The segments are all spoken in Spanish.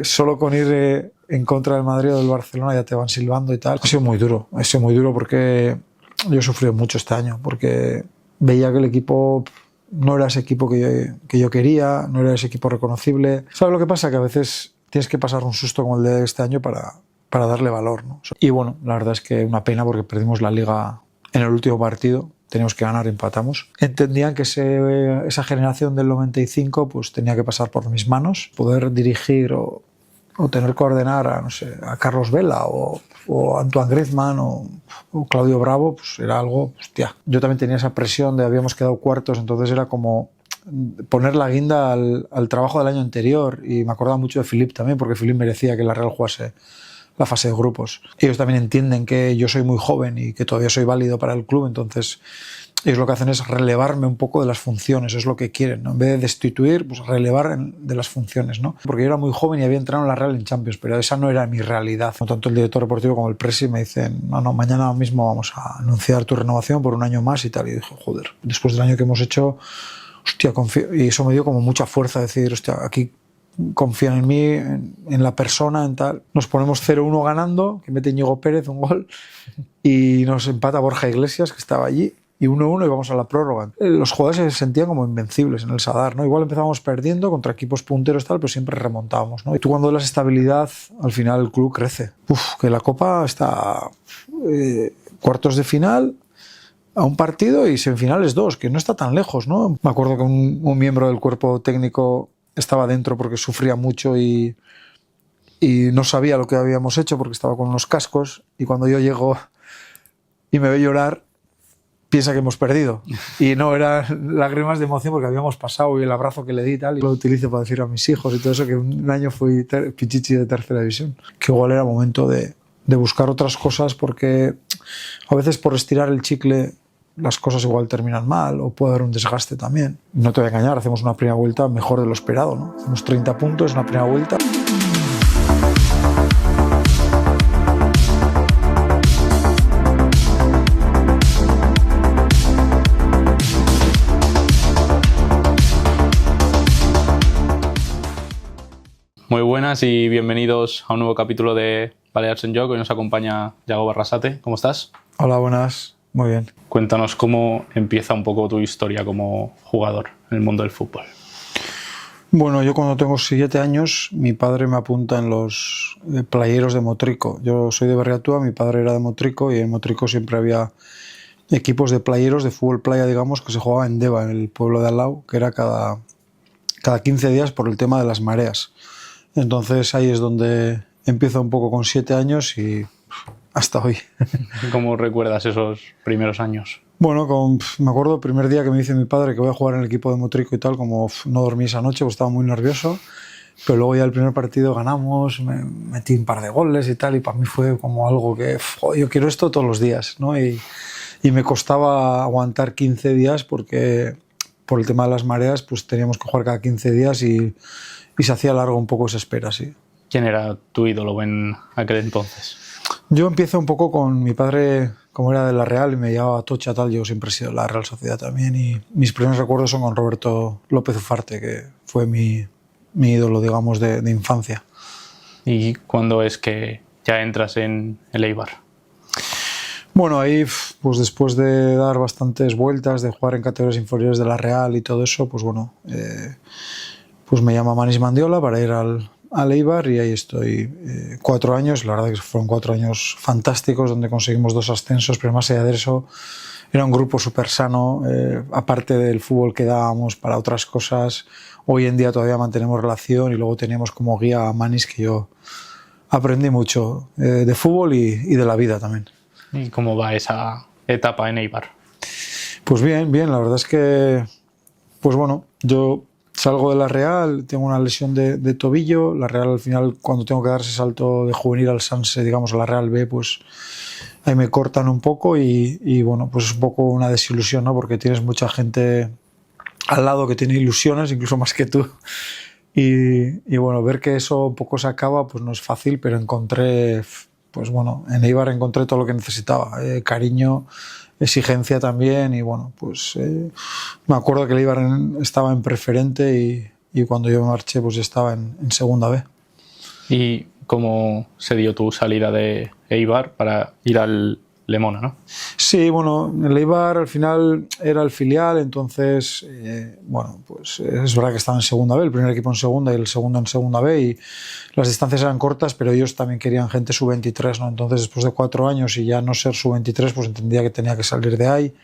Solo con ir en contra del Madrid o del Barcelona ya te van silbando y tal. Ha sido muy duro porque yo he sufrido mucho este año, porque veía que el equipo no era ese equipo que yo quería, no era ese equipo reconocible. ¿Sabes lo que pasa? Que a veces tienes que pasar un susto como el de este año para darle valor, ¿no? Y bueno, la verdad es que una pena porque perdimos la Liga en el último partido. Teníamos que ganar, empatamos. Entendían que esa generación del 95 pues tenía que pasar por mis manos, poder dirigir o tener que ordenar a, no sé, a Carlos Vela o Antoine Griezmann o Claudio Bravo, pues era algo, hostia. Yo también tenía esa presión de habíamos quedado cuartos, entonces era como poner la guinda al trabajo del año anterior. Y me acordaba mucho de Philippe también, porque Philippe merecía que la Real jugase la fase de grupos. Ellos también entienden que yo soy muy joven y que todavía soy válido para el club, entonces ellos lo que hacen es relevarme un poco de las funciones, es lo que quieren, ¿no? En vez de destituir, pues relevar de las funciones, ¿no? Porque yo era muy joven y había entrado en la Real en Champions, pero esa no era mi realidad. Tanto el director deportivo como el presi me dicen, no, mañana mismo vamos a anunciar tu renovación por un año más y tal. Y dije, joder, después del año que hemos hecho, hostia, confío. Y eso me dio como mucha fuerza, decir, hostia, aquí confían en mí, en la persona, en tal. Nos ponemos 0-1 ganando, que mete Íñigo Pérez un gol, y nos empata Borja Iglesias, que estaba allí, y 1-1 y vamos a la prórroga. Los jugadores se sentían como invencibles en el Sadar, ¿no? Igual empezábamos perdiendo contra equipos punteros, tal, pero siempre remontábamos, ¿no? Y tú cuando das estabilidad, al final el club crece. Que la Copa está cuartos de final, a un partido, y semifinales 2, que no está tan lejos, ¿no? Me acuerdo que un miembro del cuerpo técnico estaba dentro porque sufría mucho y no sabía lo que habíamos hecho porque estaba con unos cascos, y cuando yo llego y me ve llorar, piensa que hemos perdido. Y no, eran lágrimas de emoción porque habíamos pasado, y el abrazo que le di y tal, y lo utilizo para decir a mis hijos y todo eso, que un año fui pichichi de tercera división. Que igual era momento de buscar otras cosas, porque a veces por estirar el chicle las cosas igual terminan mal, o puede haber un desgaste también. No te voy a engañar, hacemos una primera vuelta mejor de lo esperado, ¿no? Hacemos 30 puntos en una primera vuelta. Muy buenas y bienvenidos a un nuevo capítulo de Balears en Joc. Hoy nos acompaña Yago Barrasate. ¿Cómo estás? Hola, buenas. Muy bien. Cuéntanos cómo empieza un poco tu historia como jugador en el mundo del fútbol. Bueno, yo cuando tengo 7 años, mi padre me apunta en los playeros de Motrico. Yo soy de Berriatúa, mi padre era de Motrico, y en Motrico siempre había equipos de playeros de fútbol playa, digamos, que se jugaba en Deva, en el pueblo de al lado, que era cada 15 días por el tema de las mareas. Entonces ahí es donde empiezo un poco con 7 años y hasta hoy. ¿Cómo recuerdas esos primeros años? Bueno, me acuerdo el primer día que me dice mi padre que voy a jugar en el equipo de Motrico y tal, como no dormí esa noche, pues estaba muy nervioso, pero luego ya el primer partido ganamos, me metí un par de goles y tal, y para mí fue como algo que, yo quiero esto todos los días, ¿no? Y me costaba aguantar 15 días porque por el tema de las mareas pues teníamos que jugar cada 15 días y se hacía largo un poco esa espera, sí. ¿Quién era tu ídolo en aquel entonces? Yo empiezo un poco con mi padre, como era de la Real y me llevaba a Tocha, tal. Yo siempre he sido de la Real Sociedad también, y mis primeros recuerdos son con Roberto López Ufarte, que fue mi ídolo, digamos, de infancia. ¿Y cuándo es que ya entras en el Eibar? Bueno, ahí, pues después de dar bastantes vueltas, de jugar en categorías inferiores de la Real y todo eso, pues bueno, pues me llama Manis Mandiola para ir al Eibar, y ahí estoy 4 años. La verdad que fueron 4 años fantásticos, donde conseguimos 2 ascensos, pero más allá de eso era un grupo súper sano, aparte del fútbol que dábamos para otras cosas. Hoy en día todavía mantenemos relación, y luego teníamos como guía a Manis, que yo aprendí mucho de fútbol y de la vida también. ¿Y cómo va esa etapa en Eibar? Pues bien, la verdad es que, pues bueno, yo salgo de la Real, tengo una lesión de tobillo. La Real, al final, cuando tengo que dar ese salto de juvenil al Sanse, digamos, a la Real B, pues ahí me cortan un poco, y bueno, pues es un poco una desilusión, ¿no? Porque tienes mucha gente al lado que tiene ilusiones, incluso más que tú. Y bueno, ver que eso un poco se acaba, pues no es fácil, pero encontré, pues bueno, en Eibar encontré todo lo que necesitaba. Cariño, exigencia también, y bueno, pues me acuerdo que el Eibar estaba en preferente, y cuando yo me marché pues estaba en segunda B. ¿Y cómo se dio tu salida de Eibar para ir al Lemona, no? Sí, bueno, el Eibar al final era el filial, entonces, bueno, pues es verdad que estaba en segunda B, el primer equipo en segunda y el segundo en segunda B, y las distancias eran cortas, pero ellos también querían gente sub-23, ¿no? Entonces, después de 4 años y ya no ser sub-23, pues entendía que tenía que salir de ahí.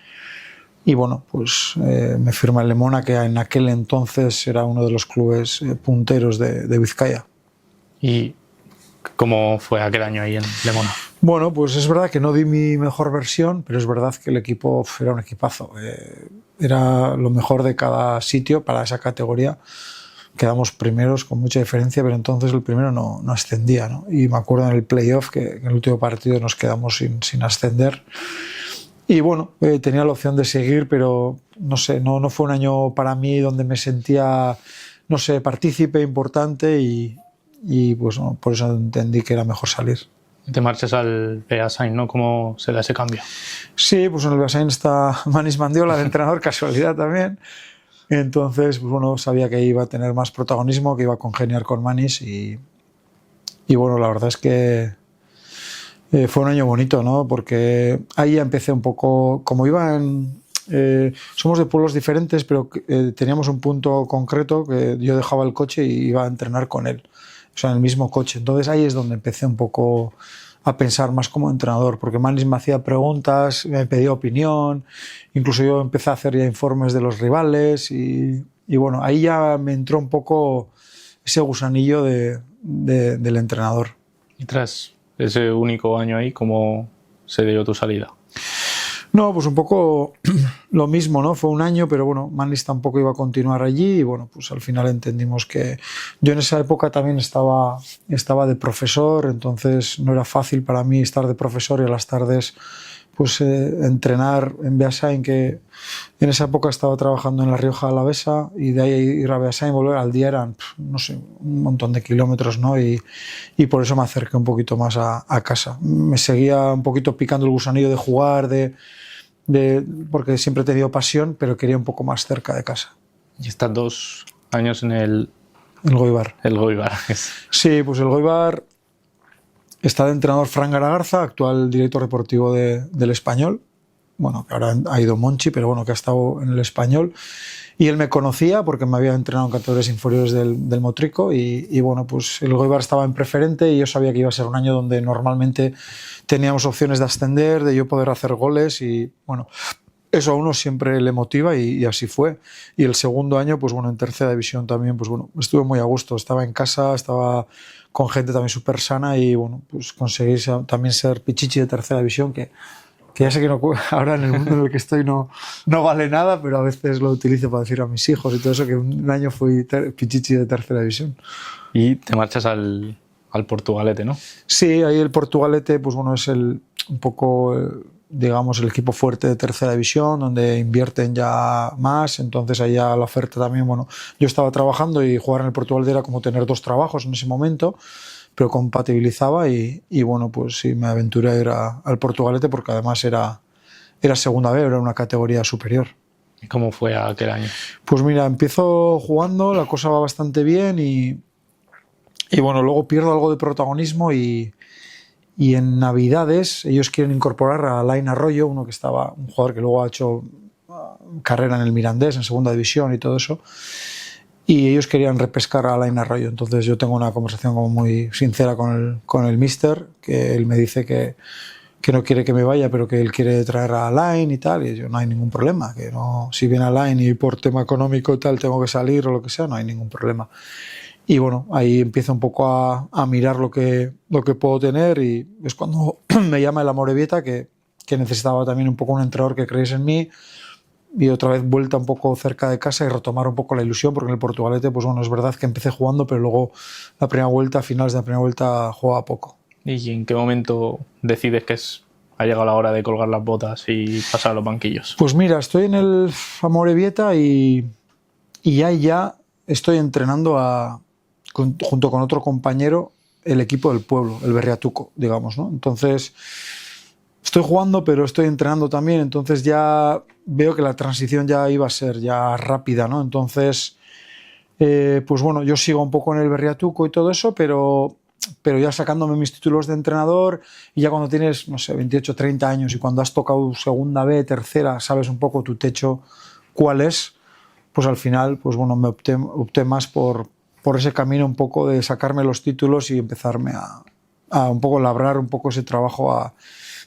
Y bueno, pues me firma el Lemona, que en aquel entonces era uno de los clubes punteros de Vizcaya. ¿Y cómo fue aquel año ahí en Lemona? Bueno, pues es verdad que no di mi mejor versión, pero es verdad que el equipo era un equipazo. Era lo mejor de cada sitio para esa categoría. Quedamos primeros con mucha diferencia, pero entonces el primero no ascendía, ¿no? Y me acuerdo en el playoff que en el último partido nos quedamos sin ascender. Y bueno, tenía la opción de seguir, pero no sé, no fue un año para mí donde me sentía, no sé, partícipe, importante, y pues no, por eso entendí que era mejor salir. Te marchas al Beasain, ¿no? ¿Cómo se da ese cambio? Sí, pues en el Beasain está Manis Mandiola, el entrenador, casualidad también. Entonces, pues bueno, sabía que iba a tener más protagonismo, que iba a congeniar con Manis, y bueno, la verdad es que fue un año bonito, ¿no? Porque ahí ya empecé un poco, como somos de pueblos diferentes, pero teníamos un punto concreto que yo dejaba el coche y iba a entrenar con él, o sea, en el mismo coche. Entonces ahí es donde empecé un poco a pensar más como entrenador, porque Manis me hacía preguntas, me pedía opinión, incluso yo empecé a hacer ya informes de los rivales, y bueno, ahí ya me entró un poco ese gusanillo del entrenador. Y tras ese único año ahí, ¿cómo se dio tu salida? No, pues un poco lo mismo, ¿no? Fue un año, pero bueno, Manis tampoco iba a continuar allí, y bueno, pues al final entendimos que yo en esa época también estaba de profesor, entonces no era fácil para mí estar de profesor y a las tardes pues entrenar en Beasain, que en esa época estaba trabajando en La Rioja Alavesa, y de ahí ir a Beasain, volver al día eran, no sé, un montón de kilómetros, ¿no? Y por eso me acerqué un poquito más a casa. Me seguía un poquito picando el gusanillo de jugar, porque siempre he tenido pasión, pero quería un poco más cerca de casa. Y estás 2 años en el Elgoibar. Elgoibar. Sí, pues el Elgoibar está de entrenador Fran Garagarza, actual director deportivo del Español. Bueno, que ahora ha ido Monchi, pero bueno, que ha estado en el Español. Y él me conocía porque me había entrenado en categorías inferiores del Motrico, y bueno, pues el Elgoibar estaba en preferente y yo sabía que iba a ser un año donde normalmente teníamos opciones de ascender, de yo poder hacer goles, y bueno, eso a uno siempre le motiva, y así fue. Y el segundo año, pues bueno, en tercera división también, pues bueno, estuve muy a gusto, estaba en casa, estaba con gente también súper sana, y bueno, pues conseguí también ser pichichi de tercera división, que ya sé que no, ahora en el mundo en el que estoy no vale nada, pero a veces lo utilizo para decir a mis hijos y todo eso, que un año fui pichichi de tercera división. Y te marchas al Portugalete, ¿no? Sí, ahí el Portugalete, pues bueno, es un poco, digamos, el equipo fuerte de tercera división, donde invierten ya más, entonces ahí ya la oferta también, bueno, yo estaba trabajando, y jugar en el Portugalete era como tener 2 trabajos en ese momento, pero compatibilizaba, y bueno, pues sí, me aventuré a ir al Portugalete, porque además era segunda B, era una categoría superior. ¿Y cómo fue aquel año? Pues mira, empiezo jugando, la cosa va bastante bien, y bueno, luego pierdo algo de protagonismo, y en Navidades ellos quieren incorporar a Alain Arroyo, un jugador que luego ha hecho carrera en el Mirandés, en segunda división y todo eso, y ellos querían repescar a Alain Arroyo. Entonces yo tengo una conversación como muy sincera con el míster, que él me dice que no quiere que me vaya, pero que él quiere traer a Alain y tal, y yo, no hay ningún problema, que no, si viene Alain y por tema económico y tal tengo que salir o lo que sea, no hay ningún problema. Y bueno, ahí empiezo un poco a mirar lo que puedo tener, y es cuando me llama el Amorebieta, que necesitaba también un poco un entrenador que creyese en mí, y otra vez vuelta un poco cerca de casa y retomar un poco la ilusión, porque en el Portugalete, pues bueno, es verdad que empecé jugando, pero luego la primera vuelta, a finales de la primera vuelta, jugaba poco. ¿Y en qué momento decides que ha llegado la hora de colgar las botas y pasar a los banquillos? Pues mira, estoy en el Amorebieta, y ahí ya estoy entrenando junto con otro compañero, el equipo del pueblo, el Berriatuco, digamos, ¿no? Entonces estoy jugando, pero estoy entrenando también, entonces ya veo que la transición ya iba a ser ya rápida, ¿no? Entonces, pues bueno, yo sigo un poco en el Berriatuco y todo eso, pero pero ya sacándome mis títulos de entrenador, y ya cuando tienes, no sé, 28, 30 años y cuando has tocado segunda B, tercera, sabes un poco tu techo cuál es, pues al final, pues bueno, me opté más por ese camino un poco de sacarme los títulos y empezarme a un poco labrar un poco ese trabajo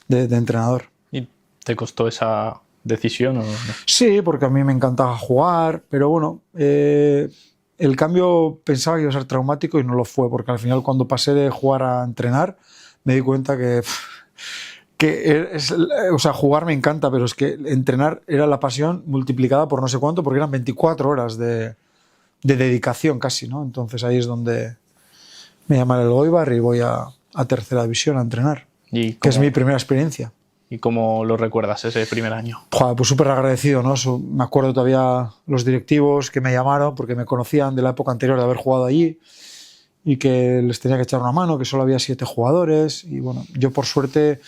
de entrenador. ¿Y te costó esa decisión o no? Sí, porque a mí me encantaba jugar, pero bueno, el cambio pensaba que iba a ser traumático y no lo fue, porque al final cuando pasé de jugar a entrenar me di cuenta que o sea, jugar me encanta, pero es que entrenar era la pasión multiplicada por no sé cuánto, porque eran 24 horas de dedicación casi, ¿no? Entonces ahí es donde me llaman el Elgoibar y voy a tercera división a entrenar, que es mi primera experiencia. ¿Y cómo lo recuerdas ese primer año? Joder, pues súper agradecido, ¿no? Me acuerdo todavía los directivos que me llamaron porque me conocían de la época anterior de haber jugado allí y que les tenía que echar una mano, que solo había 7 jugadores. Y bueno, yo por suerte,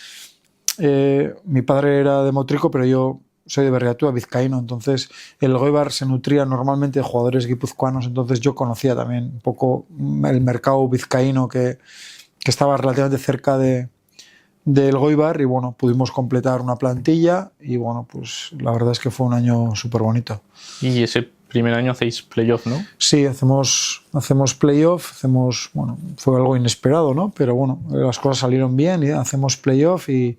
mi padre era de Motrico, pero yo soy de Berriatúa, vizcaíno, entonces el Elgoibar se nutría normalmente de jugadores guipuzcoanos, entonces yo conocía también un poco el mercado vizcaíno que estaba relativamente cerca del Elgoibar, y bueno, pudimos completar una plantilla y bueno, pues la verdad es que fue un año súper bonito. Y ese primer año hacéis playoff, ¿no? Sí, hacemos playoff, bueno, fue algo inesperado, ¿no? Pero bueno, las cosas salieron bien y hacemos playoff y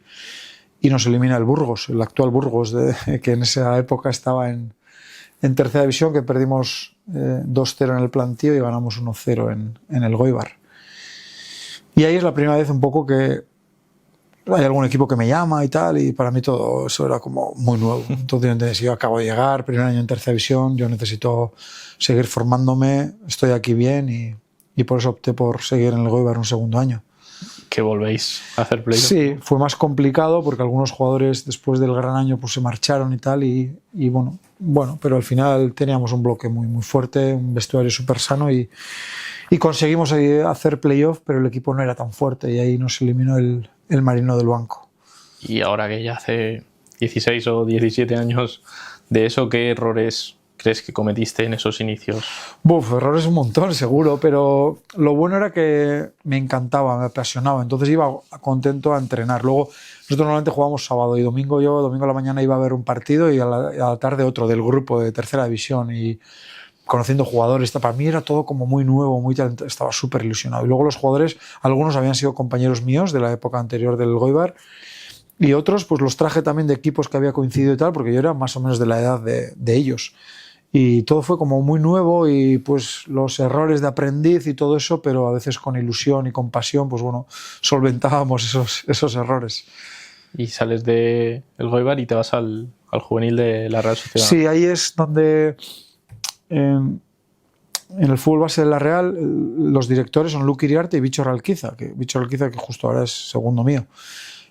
nos elimina el Burgos, el actual Burgos, que en esa época estaba en tercera división, que perdimos 2-0 en el plantío y ganamos 1-0 en el Elgoibar. Y ahí es la primera vez un poco que hay algún equipo que me llama y tal, y para mí todo eso era como muy nuevo. Entonces yo acabo de llegar, primer año en tercera división, yo necesito seguir formándome, estoy aquí bien y por eso opté por seguir en el Elgoibar un segundo año. ¿Que volvéis a hacer playoff? Sí, fue más complicado porque algunos jugadores después del gran año pues se marcharon y tal, y bueno, pero al final teníamos un bloque muy, muy fuerte, un vestuario súper sano y conseguimos hacer playoff, pero el equipo no era tan fuerte y ahí nos eliminó el Marino del Banco. Y ahora que ya hace 16 o 17 años de eso, ¿qué errores crees que cometiste en esos inicios? Errores un montón, seguro, pero lo bueno era que me encantaba, me apasionaba, entonces iba contento a entrenar. Luego, nosotros normalmente jugábamos sábado y domingo. Yo domingo a la mañana iba a ver un partido y a la tarde otro del grupo de tercera división, y conociendo jugadores, para mí era todo como muy nuevo, muy talentoso, estaba súper ilusionado. Y luego los jugadores, algunos habían sido compañeros míos de la época anterior del Elgoibar, y otros pues los traje también de equipos que había coincidido y tal, porque yo era más o menos de la edad de ellos. Y todo fue como muy nuevo, y pues los errores de aprendiz y todo eso, pero a veces con ilusión y con pasión, pues bueno, solventábamos esos errores. Y sales de Elgoibar y te vas al juvenil de la Real Sociedad. Sí, ahí es donde en el fútbol base de la Real los directores son Luque Iriarte y Víctor Alquiza, que justo ahora es segundo mío.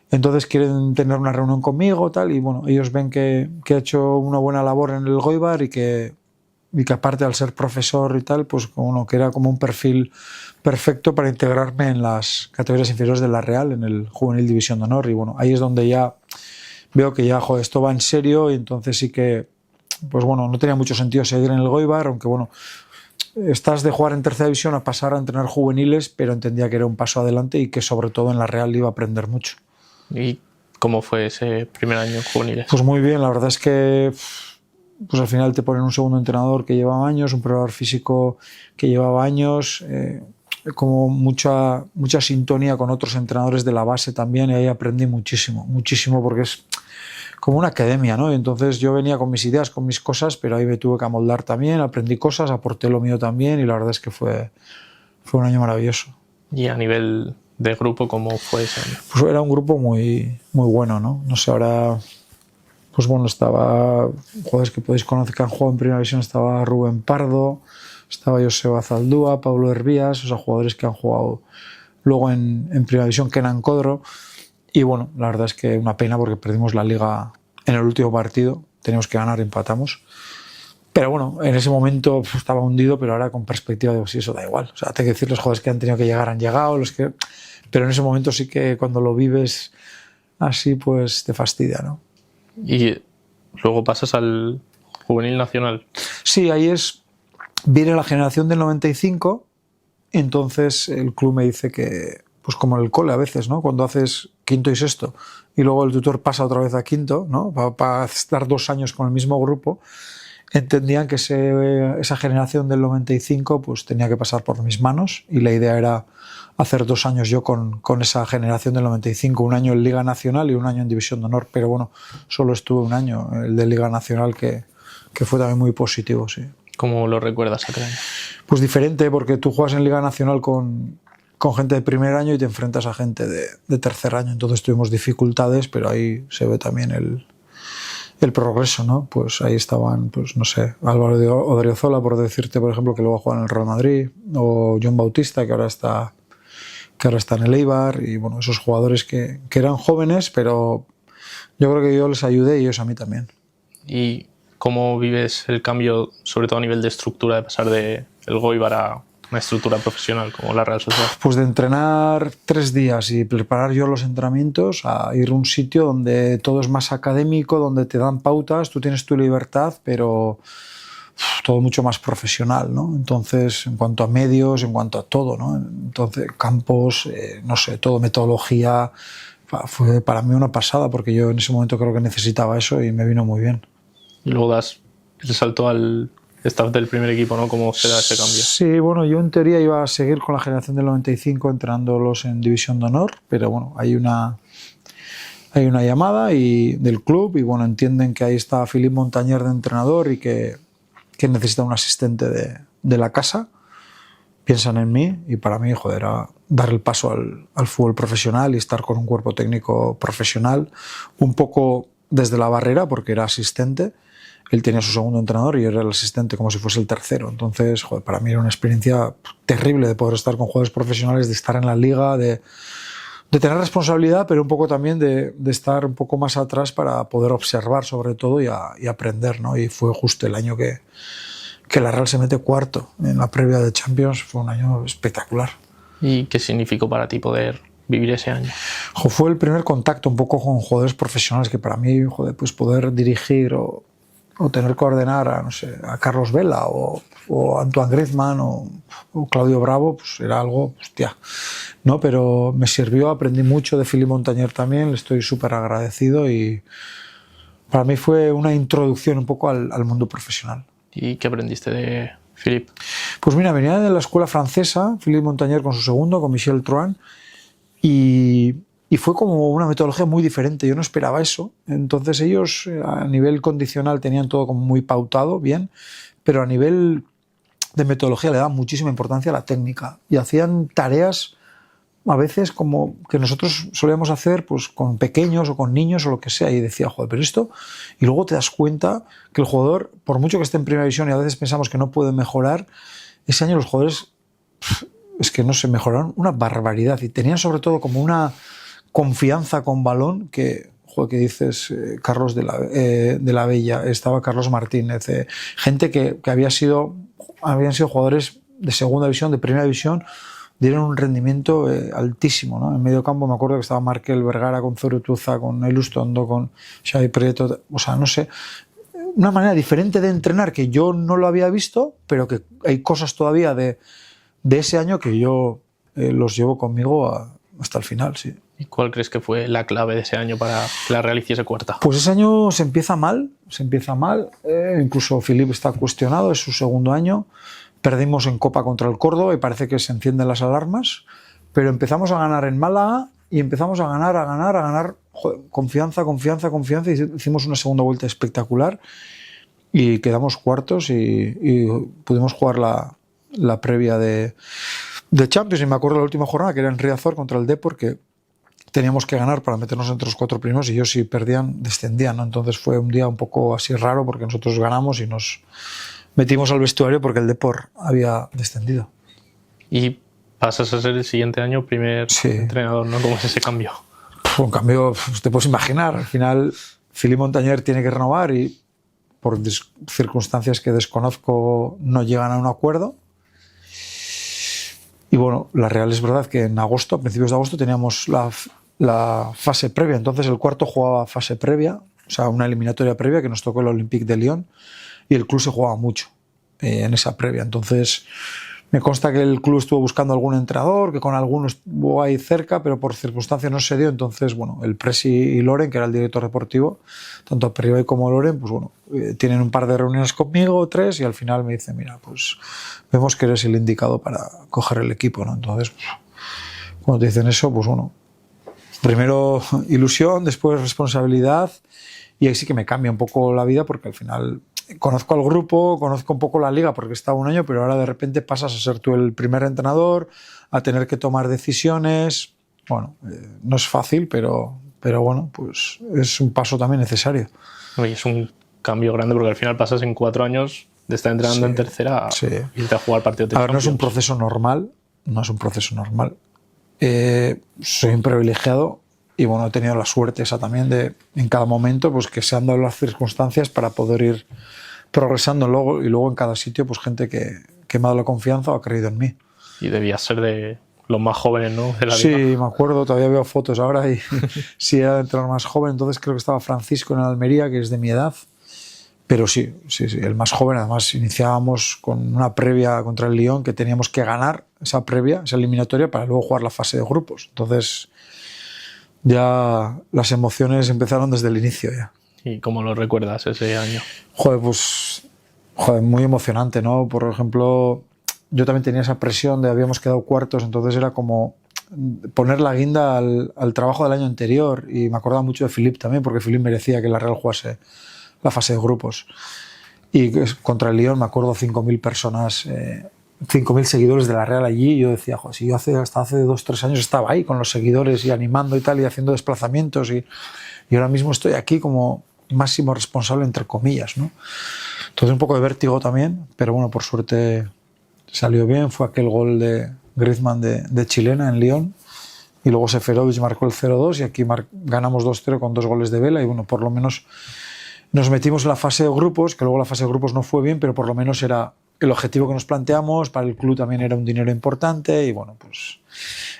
Entonces quieren tener una reunión conmigo, tal, y bueno, ellos ven que he hecho una buena labor en el Elgoibar y que aparte, al ser profesor y tal, pues bueno, que era como un perfil perfecto para integrarme en las categorías inferiores de la Real, en el Juvenil División de Honor. Y bueno, ahí es donde ya veo que ya, joder, esto va en serio, y entonces sí que, pues bueno, no tenía mucho sentido seguir en el Elgoibar, aunque bueno, estás de jugar en tercera división a pasar a entrenar juveniles, pero entendía que era un paso adelante y que sobre todo en la Real iba a aprender mucho. ¿Y cómo fue ese primer año en juveniles? Pues muy bien, la verdad es que pues al final te ponen un segundo entrenador que llevaba años, un preparador físico que llevaba años, como mucha sintonía con otros entrenadores de la base también, y ahí aprendí muchísimo, porque es como una academia, ¿no? Y entonces yo venía con mis ideas, con mis cosas, pero ahí me tuve que amoldar también, aprendí cosas, aporté lo mío también, y la verdad es que fue un año maravilloso. Y a nivel de grupo, ¿cómo fue ese año? Pues era un grupo muy, muy bueno, ¿no? No sé, ahora, pues bueno, estaba jugadores que podéis conocer que han jugado en primera división, estaba Rubén Pardo, estaba Joseba Zaldúa, Pablo Hervías, o sea, jugadores que han jugado luego en primera división, Kenan Codro, y bueno, la verdad es que una pena porque perdimos la liga en el último partido, teníamos que ganar, empatamos. Pero bueno, en ese momento estaba hundido, pero ahora con perspectiva digo, sí, eso da igual. O sea, tengo que decir, los jugadores que han tenido que llegar han llegado, pero en ese momento sí que cuando lo vives así, pues te fastidia, ¿no? Y luego pasas al juvenil nacional. Sí, ahí viene la generación del 95, Entonces el club me dice que, pues como en el cole a veces, ¿no? Cuando haces quinto y sexto y luego el tutor pasa otra vez a quinto, ¿no? Para estar 2 años con el mismo grupo, entendían que esa generación del 95 pues tenía que pasar por mis manos y la idea era hacer 2 años yo con esa generación del 95, un año en Liga Nacional y un año en División de Honor, pero bueno, solo estuve un año, el de Liga Nacional, que fue también muy positivo, sí. ¿Cómo lo recuerdas aquel año? Pues diferente, porque tú juegas en Liga Nacional con gente de primer año y te enfrentas a gente de tercer año, entonces tuvimos dificultades, pero ahí se ve también el progreso, ¿no? Pues ahí estaban, pues no sé, Álvaro de Odriozola, por decirte, por ejemplo, que luego juega en el Real Madrid, o John Bautista, que ahora está en el Eibar, y bueno, esos jugadores que eran jóvenes, pero yo creo que yo les ayudé y ellos a mí también. ¿Y cómo vives el cambio, sobre todo a nivel de estructura, de pasar del Goibar a una estructura profesional como la Real Sociedad? Pues de entrenar 3 días y preparar yo los entrenamientos a ir a un sitio donde todo es más académico, donde te dan pautas, tú tienes tu libertad, pero todo mucho más profesional, ¿no? Entonces, en cuanto a medios, en cuanto a todo, ¿no? Entonces, campos, no sé, todo, metodología, fue para mí una pasada, porque yo en ese momento creo que necesitaba eso y me vino muy bien. Y luego das el salto al staff del primer equipo, ¿no? ¿Cómo se da ese cambio? Sí, bueno, yo en teoría iba a seguir con la generación del 95 entrenándolos en División de Honor, pero bueno, hay una llamada del club y bueno, entienden que ahí está Philippe Montañer de entrenador y que necesita un asistente de la casa, piensan en mí y para mí, joder, era dar el paso al fútbol profesional y estar con un cuerpo técnico profesional, un poco desde la barrera porque era asistente, él tenía su segundo entrenador y yo era el asistente como si fuese el tercero, entonces, joder, para mí era una experiencia terrible de poder estar con jugadores profesionales, de estar en la liga, de tener responsabilidad, pero un poco también de estar un poco más atrás para poder observar sobre todo y aprender, ¿no? Y fue justo el año que la Real se mete cuarto en la previa de Champions, fue un año espectacular. ¿Y qué significó para ti poder vivir ese año? Fue el primer contacto un poco con jugadores profesionales que para mí, joder, pues poder dirigir o tener que ordenar a, no sé, a Carlos Vela o Antoine Griezmann o Claudio Bravo, pues era algo, hostia, ¿no? Pero me sirvió, aprendí mucho de Philippe Montañer también, le estoy súper agradecido y para mí fue una introducción un poco al mundo profesional. ¿Y qué aprendiste de Philippe? Pues mira, venía de la escuela francesa, Philippe Montañer con su segundo, con Michel Truan, y fue como una metodología muy diferente, yo no esperaba eso. Entonces ellos a nivel condicional tenían todo como muy pautado, bien, pero a nivel de metodología le daban muchísima importancia a la técnica y hacían tareas a veces como que nosotros solíamos hacer pues con pequeños o con niños o lo que sea, y decía, joder, pero esto, y luego te das cuenta que el jugador, por mucho que esté en primera división y a veces pensamos que no puede mejorar, ese año los jugadores es que no se mejoraron una barbaridad y tenían sobre todo como una confianza con balón que, joder, que dices, Carlos de la Bella, estaba Carlos Martínez, gente que habían sido jugadores de segunda división, de primera división, dieron un rendimiento altísimo, ¿no? En medio campo me acuerdo que estaba Markel Vergara con Zurutuza, con Elustondo, con Xavi Prieto, o sea, no sé, una manera diferente de entrenar que yo no lo había visto, pero que hay cosas todavía de ese año que yo los llevo conmigo hasta el final, sí. ¿Y cuál crees que fue la clave de ese año para que la Real hiciese cuarta? Pues ese año se empieza mal, incluso Philippe está cuestionado, es su segundo año, perdimos en Copa contra el Córdoba y parece que se encienden las alarmas, pero empezamos a ganar en Málaga y empezamos a ganar, joder, confianza, y hicimos una segunda vuelta espectacular y quedamos cuartos y pudimos jugar la previa de Champions, y me acuerdo de la última jornada que era en Riazor contra el Depor, que teníamos que ganar para meternos entre los 4 primeros y ellos si perdían descendían, ¿no? Entonces fue un día un poco así raro porque nosotros ganamos y nos metimos al vestuario porque el Depor había descendido. Y pasas a ser el siguiente año primer entrenador, ¿no? ¿Cómo es ese cambio? Un cambio, te puedes imaginar, al final Philippe Montañer tiene que renovar y por circunstancias que desconozco no llegan a un acuerdo. Y bueno, la Real es verdad que en agosto, a principios de agosto, teníamos la fase previa. Entonces el cuarto jugaba fase previa, o sea, una eliminatoria previa que nos tocó el Olympique de Lyon, y el club se jugaba mucho en esa previa. Entonces Me consta que el club estuvo buscando algún entrenador, que con alguno estuvo ahí cerca, pero por circunstancias no se dio. Entonces, bueno, el Presi y Loren, que era el director deportivo, tanto Peribay como Loren, pues bueno, tienen un par de reuniones conmigo, 3, y al final me dicen, mira, pues vemos que eres el indicado para coger el equipo, ¿no? Entonces, cuando te dicen eso, pues bueno, primero ilusión, después responsabilidad, y ahí sí que me cambia un poco la vida, porque al final conozco al grupo, conozco un poco la liga porque he estado un año, pero ahora de repente pasas a ser tú el primer entrenador, a tener que tomar decisiones. Bueno, no es fácil, pero bueno, pues es un paso también necesario. Y es un cambio grande porque al final pasas en 4 años de estar entrenando en tercera a irte a jugar partidos de Champions. A ver, no es un proceso normal, no es un proceso normal. Soy un privilegiado y bueno, he tenido la suerte esa también de en cada momento pues que se han dado las circunstancias para poder ir progresando luego, y luego en cada sitio pues gente que me ha dado la confianza o ha creído en mí. Y debías ser de los más jóvenes, ¿no? De la sí, liga. Me acuerdo, todavía veo fotos ahora y sí era de entrenador más joven, entonces creo que estaba Francisco en Almería, que es de mi edad, pero sí, el más joven. Además iniciábamos con una previa contra el Lyon que teníamos que ganar esa previa, esa eliminatoria, para luego jugar la fase de grupos. Entonces ya las emociones empezaron desde el inicio ya. ¿Y cómo lo recuerdas ese año? Pues muy emocionante, ¿no? Por ejemplo, yo también tenía esa presión de habíamos quedado cuartos, entonces era como poner la guinda al trabajo del año anterior, y me acordaba mucho de Philippe también, porque Philippe merecía que la Real jugase la fase de grupos. Y contra el Lyon me acuerdo 5.000 personas, 5.000 seguidores de la Real allí, y yo decía, joder, si yo hasta hace 2-3 años estaba ahí con los seguidores y animando y tal, y haciendo desplazamientos, y ahora mismo estoy aquí como máximo responsable, entre comillas, ¿no? Entonces un poco de vértigo también, pero bueno, por suerte salió bien. Fue aquel gol de Griezmann de chilena en Lyon, y luego Seferovic marcó el 0-2, y aquí ganamos 2-0 con 2 goles de Vela, y bueno, por lo menos nos metimos en la fase de grupos, que luego la fase de grupos no fue bien, pero por lo menos era el objetivo que nos planteamos. Para el club también era un dinero importante, y bueno, pues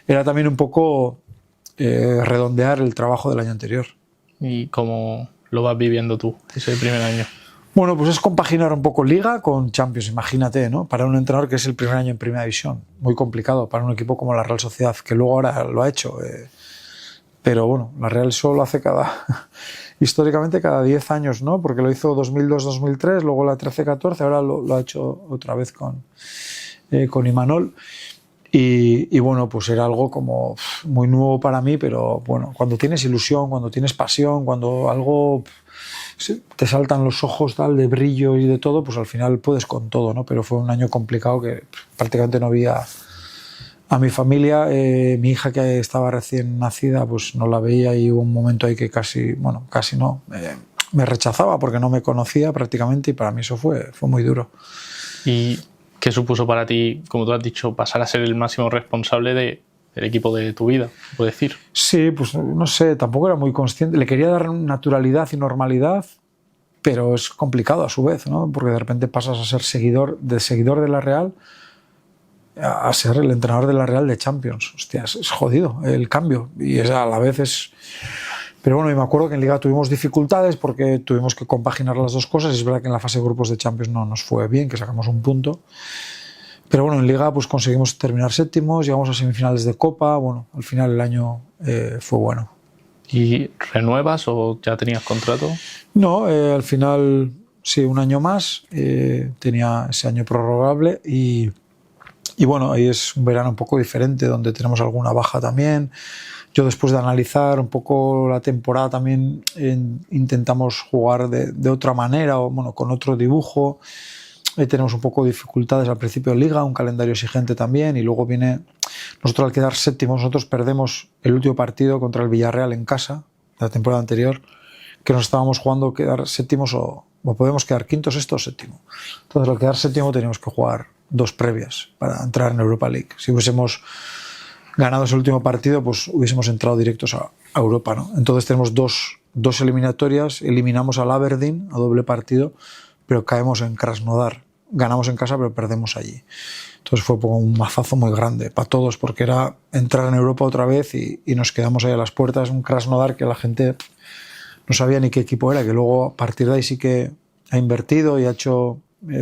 era también un poco redondear el trabajo del año anterior. ¿Y cómo lo vas viviendo tú ese primer año? Bueno, pues es compaginar un poco Liga con Champions, imagínate, ¿no? Para un entrenador que es el primer año en Primera División, muy complicado para un equipo como la Real Sociedad, que luego ahora lo ha hecho. Pero bueno, la Real solo hace históricamente cada 10 años, ¿no? Porque lo hizo 2002-2003, luego la 13-14, ahora lo ha hecho otra vez con Imanol. Y bueno, pues era algo como muy nuevo para mí, pero bueno, cuando tienes ilusión, cuando tienes pasión, cuando algo te saltan los ojos tal de brillo y de todo, pues al final puedes con todo, ¿no? Pero fue un año complicado que prácticamente no había a mi familia. Mi hija, que estaba recién nacida, pues no la veía, y hubo un momento ahí que casi no, me rechazaba porque no me conocía prácticamente, y para mí eso fue muy duro. ¿Y qué supuso para ti, como tú has dicho, pasar a ser el máximo responsable del equipo de tu vida, puedo decir? Sí, pues no sé, tampoco era muy consciente. Le quería dar naturalidad y normalidad, pero es complicado a su vez, ¿no? Porque de repente pasas a ser seguidor de la Real a ser el entrenador de la Real de Champions. Hostia, es jodido el cambio, y a la vez es... Pero bueno, y me acuerdo que en Liga tuvimos dificultades porque tuvimos que compaginar las dos cosas. Es verdad que en la fase de grupos de Champions no nos fue bien, que sacamos un punto. Pero bueno, en Liga pues conseguimos terminar séptimos, llegamos a semifinales de Copa. Bueno, al final el año fue bueno. ¿Y renuevas o ya tenías contrato? No, al final sí, un año más. Tenía ese año prorrogable, y bueno, ahí es un verano un poco diferente, donde tenemos alguna baja también. Yo, después de analizar un poco la temporada, también intentamos jugar de otra manera, o bueno, con otro dibujo. Tenemos un poco de dificultades al principio de Liga, un calendario exigente también, y luego viene... Nosotros, al quedar séptimos, nosotros perdemos el último partido contra el Villarreal en casa, la temporada anterior, que nos estábamos jugando quedar séptimos o podemos quedar quinto, sexto o séptimo. Entonces, al quedar séptimo teníamos que jugar 2 previas para entrar en Europa League. Si hubiésemos ganado ese último partido, pues hubiésemos entrado directos a Europa, ¿no? Entonces tenemos dos eliminatorias. Eliminamos al Aberdeen a doble partido, pero caemos en Krasnodar. Ganamos en casa, pero perdemos allí. Entonces fue un mazazo muy grande para todos, porque era entrar en Europa otra vez, y nos quedamos ahí a las puertas. Un Krasnodar que la gente no sabía ni qué equipo era, que luego a partir de ahí sí que ha invertido y ha hecho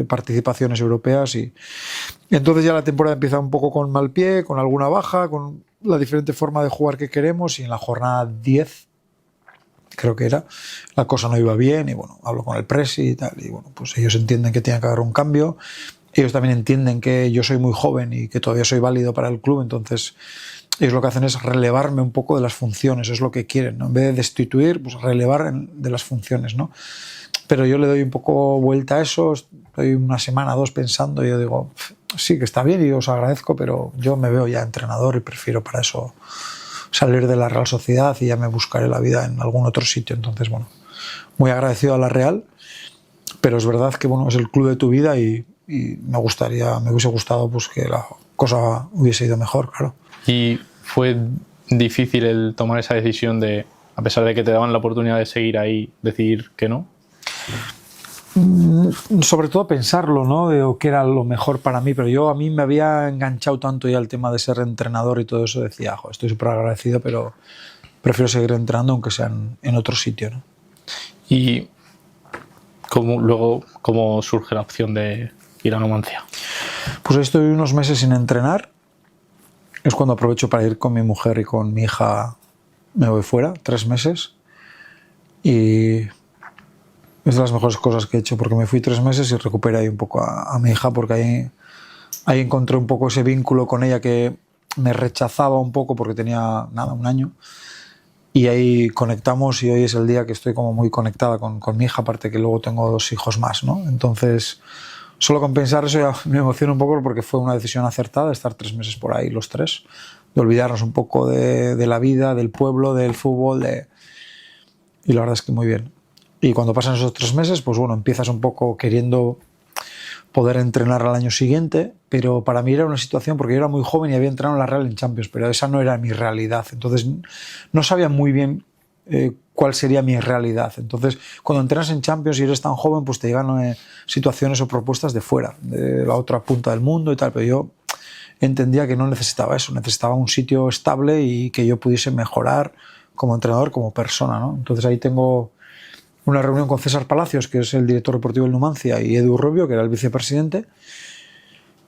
participaciones europeas y entonces ya la temporada empieza un poco con mal pie, con alguna baja, con la diferente forma de jugar que queremos y en la jornada 10 creo que era, la cosa no iba bien y bueno, hablo con el presi y tal y bueno, pues ellos entienden que tiene que haber un cambio, ellos también entienden que yo soy muy joven y que todavía soy válido para el club, entonces ellos lo que hacen es relevarme un poco de las funciones, es lo que quieren, ¿no? En vez de destituir, pues relevar de las funciones, ¿no? Pero yo le doy un poco vuelta a eso, estoy una semana, 2 pensando y yo digo, sí que está bien y os agradezco, pero yo me veo ya entrenador y prefiero para eso salir de la Real Sociedad y ya me buscaré la vida en algún otro sitio. Entonces, bueno, muy agradecido a la Real, pero es verdad que bueno, es el club de tu vida y me hubiese gustado pues que la cosa hubiese ido mejor, claro. ¿Y fue difícil el tomar esa decisión de, a pesar de que te daban la oportunidad de seguir ahí, decidir que no? Sobre todo pensarlo, ¿no? De qué era lo mejor para mí, pero a mí me había enganchado tanto ya el tema de ser entrenador y todo eso, decía, estoy súper agradecido, pero prefiero seguir entrenando aunque sea en otro sitio, ¿no? ¿Y cómo surge la opción de ir a Numancia? Pues estoy unos meses sin entrenar, es cuando aprovecho para ir con mi mujer y con mi hija, me voy fuera, 3 meses y es de las mejores cosas que he hecho porque me fui 3 meses y recuperé ahí un poco a mi hija porque ahí encontré un poco ese vínculo con ella que me rechazaba un poco porque tenía nada, 1 año y ahí conectamos y hoy es el día que estoy como muy conectada con mi hija, aparte que luego tengo 2 hijos más, ¿no? Entonces solo con pensar eso ya me emociona un poco porque fue una decisión acertada estar 3 meses por ahí los 3, de olvidarnos un poco de la vida, del pueblo, del fútbol y la verdad es que muy bien. Y cuando pasan esos 3 meses, pues bueno, empiezas un poco queriendo poder entrenar al año siguiente, pero para mí era una situación, porque yo era muy joven y había entrenado en la Real en Champions, pero esa no era mi realidad, entonces no sabía muy bien cuál sería mi realidad. Entonces, cuando entrenas en Champions y eres tan joven, pues te llegan situaciones o propuestas de fuera, de la otra punta del mundo y tal, pero yo entendía que no necesitaba eso, necesitaba un sitio estable y que yo pudiese mejorar como entrenador, como persona, ¿no? Entonces ahí tengo una reunión con César Palacios, que es el director deportivo del Numancia, y Edu Rubio, que era el vicepresidente,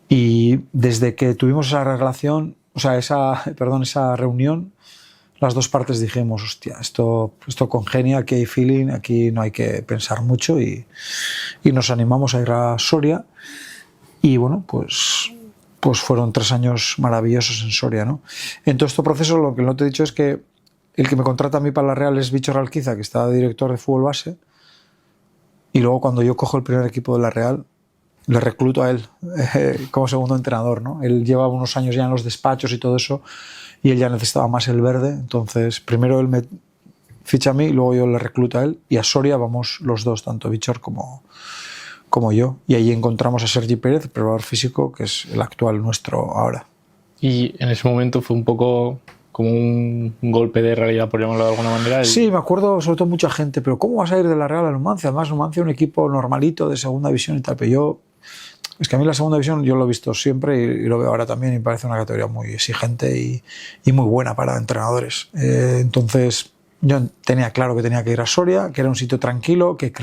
y desde que tuvimos esa relación, esa reunión, las 2 partes dijimos, hostia, esto congenia, aquí hay feeling, aquí no hay que pensar mucho y nos animamos a ir a Soria y bueno, pues fueron 3 años maravillosos en Soria, ¿no? En todo este proceso lo que no te he dicho es que el que me contrata a mí para la Real es Víctor Alquiza, que está director de fútbol base, y luego cuando yo cojo el primer equipo de la Real le recluto a él como segundo entrenador, ¿no? Él lleva unos años ya en los despachos y todo eso y él ya necesitaba más el verde, entonces primero él me ficha a mí, luego yo le recluto a él y a Soria vamos los 2, tanto Víctor como yo, y allí encontramos a Sergi Pérez, preparador físico, que es el actual nuestro ahora. Y en ese momento fue un poco como un golpe de realidad, por llamarlo de alguna manera. Sí, me acuerdo sobre todo mucha gente, pero ¿cómo vas a ir de la Real a Numancia? Además Numancia es un equipo normalito de segunda división y tal, pero es que a mí la segunda división yo lo he visto siempre y lo veo ahora también y me parece una categoría muy exigente y muy buena para entrenadores. Entonces yo tenía claro que tenía que ir a Soria, que era un sitio tranquilo, que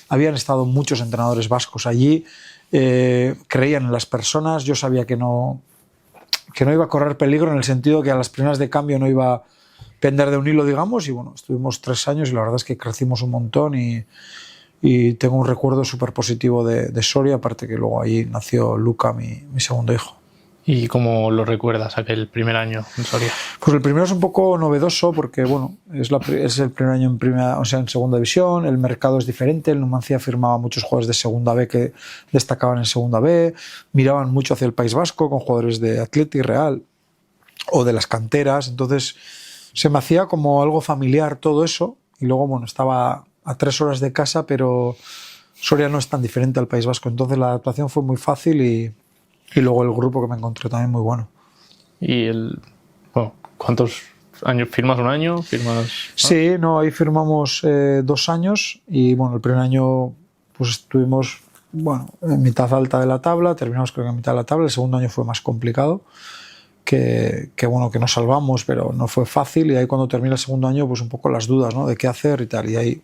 habían estado muchos entrenadores vascos allí, creían en las personas, yo sabía que no iba a correr peligro en el sentido que a las primeras de cambio no iba a pender de un hilo, digamos, y bueno, estuvimos 3 años y la verdad es que crecimos un montón y tengo un recuerdo súper positivo de Soria, aparte que luego ahí nació Luca, mi segundo hijo. ¿Y cómo lo recuerdas aquel primer año en Soria? Pues el primero es un poco novedoso porque bueno, es el primer año en segunda división, el mercado es diferente, el Numancia firmaba muchos jugadores de segunda B que destacaban en segunda B, miraban mucho hacia el País Vasco con jugadores de Athletic, Real o de las canteras, entonces se me hacía como algo familiar todo eso y luego bueno, estaba a 3 horas de casa, pero Soria no es tan diferente al País Vasco, entonces la adaptación fue muy fácil y luego el grupo que me encontré también muy bueno. ¿Y cuántos años? ¿Firmas 1 año? Sí, ahí firmamos 2 años y bueno, el primer año pues estuvimos en mitad alta de la tabla, terminamos creo que en mitad de la tabla, el segundo año fue más complicado, que nos salvamos, pero no fue fácil y ahí cuando termina el segundo año pues un poco las dudas, ¿no? De qué hacer y tal, y ahí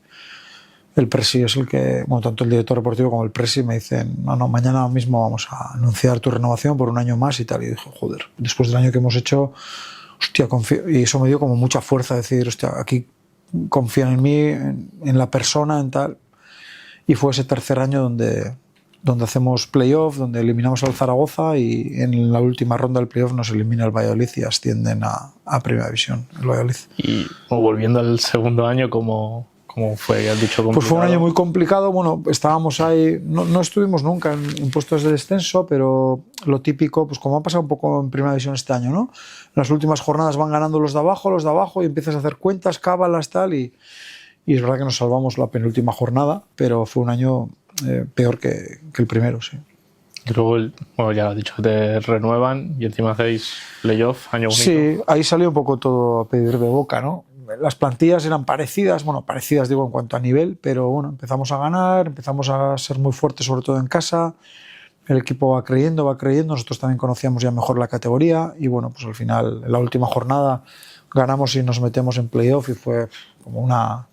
el presi es el que, bueno, tanto el director deportivo como el presi me dicen, no, mañana mismo vamos a anunciar tu renovación por un año más y tal. Y dije, joder, después del año que hemos hecho, hostia, confío. Y eso me dio como mucha fuerza, decir, hostia, aquí confían en mí, en la persona, en tal. Y fue ese tercer año donde hacemos playoff, donde eliminamos al Zaragoza y en la última ronda del playoff nos elimina el Valladolid y ascienden a Primera División, el Valladolid. Y volviendo al segundo año, ¿cómo fue? ¿Has dicho complicado? Pues fue un año muy complicado. Bueno, estábamos ahí, no estuvimos nunca en puestos de descenso, pero lo típico, pues como ha pasado un poco en Primera División este año, ¿no? Las últimas jornadas van ganando los de abajo y empiezas a hacer cuentas, cábalas, tal, y es verdad que nos salvamos la penúltima jornada, pero fue un año peor que el primero, sí. Y luego, bueno, ya has dicho que te renuevan y encima hacéis playoff, año único. Sí, ahí salió un poco todo a pedir de boca, ¿no? Las plantillas eran parecidas, bueno, parecidas digo en cuanto a nivel, pero bueno, empezamos a ganar, empezamos a ser muy fuertes, sobre todo en casa. El equipo va creyendo, nosotros también conocíamos ya mejor la categoría y bueno, pues al final, en la última jornada, ganamos y nos metemos en playoff y fue como una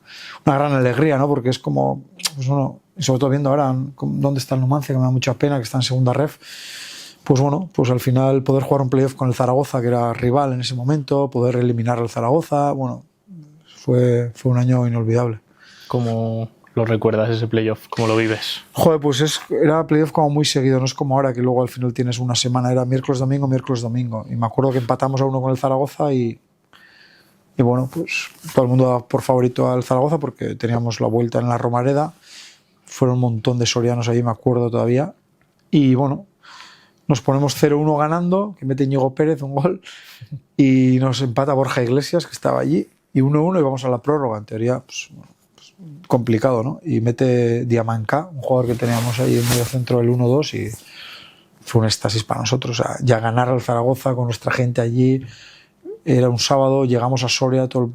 gran alegría, ¿no? Porque es como, pues bueno, y sobre todo viendo ahora dónde está el Numancia, que me da mucha pena que está en segunda ref, pues bueno, pues al final poder jugar un playoff con el Zaragoza, que era rival en ese momento, poder eliminar al Zaragoza, bueno, fue un año inolvidable. ¿Cómo lo recuerdas ese playoff? ¿Cómo lo vives? Joder, pues era playoff como muy seguido, no es como ahora que luego al final tienes una semana, era miércoles, domingo, y me acuerdo que empatamos a 1 con el Zaragoza y bueno, pues todo el mundo daba por favorito al Zaragoza porque teníamos la vuelta en la Romareda, fueron un montón de sorianos allí, me acuerdo todavía, y bueno, nos ponemos 0-1 ganando, que mete Íñigo Pérez un gol, y nos empata Borja Iglesias, que estaba allí, y 1-1 y vamos a la prórroga, en teoría, pues complicado, ¿no? Y mete Diamanca, un jugador que teníamos ahí en medio centro del 1-2 y fue un éxtasis para nosotros, o sea, ya ganar al Zaragoza con nuestra gente allí. Era un sábado, llegamos a Soria, todo el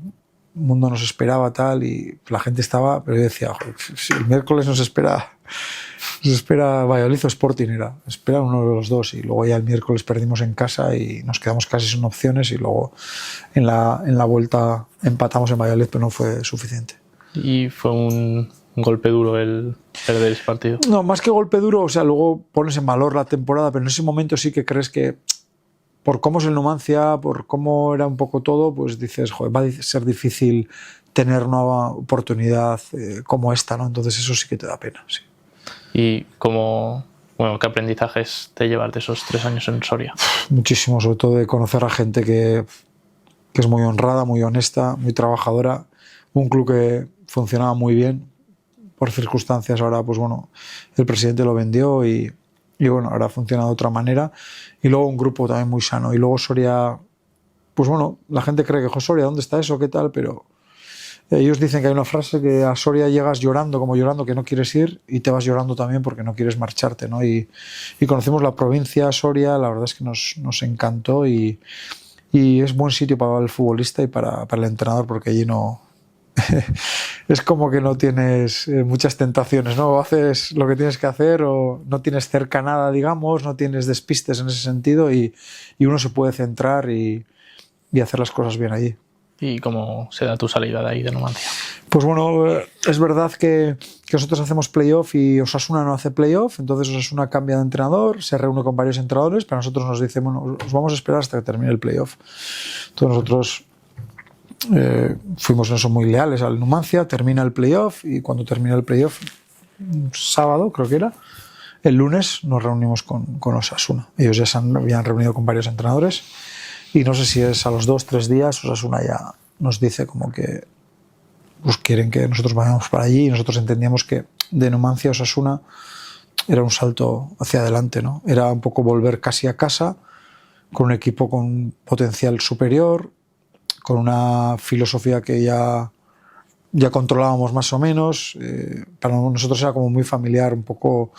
mundo nos esperaba tal y la gente estaba, pero yo decía, si el miércoles nos espera Valladolid o Sporting, espera uno de los dos, y luego ya el miércoles perdimos en casa y nos quedamos casi sin opciones y luego en la vuelta empatamos en Valladolid, pero no fue suficiente. ¿Y fue un golpe duro el perder ese partido? No, más que golpe duro, o sea, luego pones en valor la temporada, pero en ese momento sí que crees que por cómo es el Numancia, por cómo era un poco todo, pues dices, joder, va a ser difícil tener una oportunidad como esta, ¿no? Entonces eso sí que te da pena, sí. ¿Y qué aprendizajes te llevas de esos 3 años en Soria? Muchísimo, sobre todo de conocer a gente que es muy honrada, muy honesta, muy trabajadora, un club que funcionaba muy bien, por circunstancias ahora, pues bueno, el presidente lo vendió y bueno, ahora funciona de otra manera. Y luego un grupo también muy sano. Y luego Soria, pues bueno, la gente cree que Soria, ¿dónde está eso? ¿Qué tal? Pero ellos dicen que hay una frase que a Soria llegas llorando, como llorando que no quieres ir, y te vas llorando también porque no quieres marcharte, ¿no? Y conocimos la provincia, Soria, la verdad es que nos encantó y es buen sitio para el futbolista y para el entrenador, porque allí no... es como que no tienes muchas tentaciones, ¿no? O haces lo que tienes que hacer o no tienes cerca nada, digamos, no tienes despistes en ese sentido y uno se puede centrar y hacer las cosas bien allí. ¿Y cómo se da tu salida de ahí de Numancia? Pues bueno, es verdad que nosotros hacemos playoff y Osasuna no hace playoff, entonces Osasuna cambia de entrenador, se reúne con varios entrenadores, pero nosotros nos dicen, bueno, os vamos a esperar hasta que termine el playoff. Entonces nosotros fuimos en eso muy leales al Numancia, termina el playoff y cuando termina el playoff, un sábado creo que era, el lunes nos reunimos con Osasuna. Ellos ya se habían reunido con varios entrenadores y no sé si es a los 2-3 días Osasuna ya nos dice como que pues quieren que nosotros vayamos para allí y nosotros entendíamos que de Numancia a Osasuna era un salto hacia adelante, ¿no? Era un poco volver casi a casa con un equipo con potencial superior, con una filosofía que ya controlábamos más o menos. Para nosotros era como muy familiar, un poco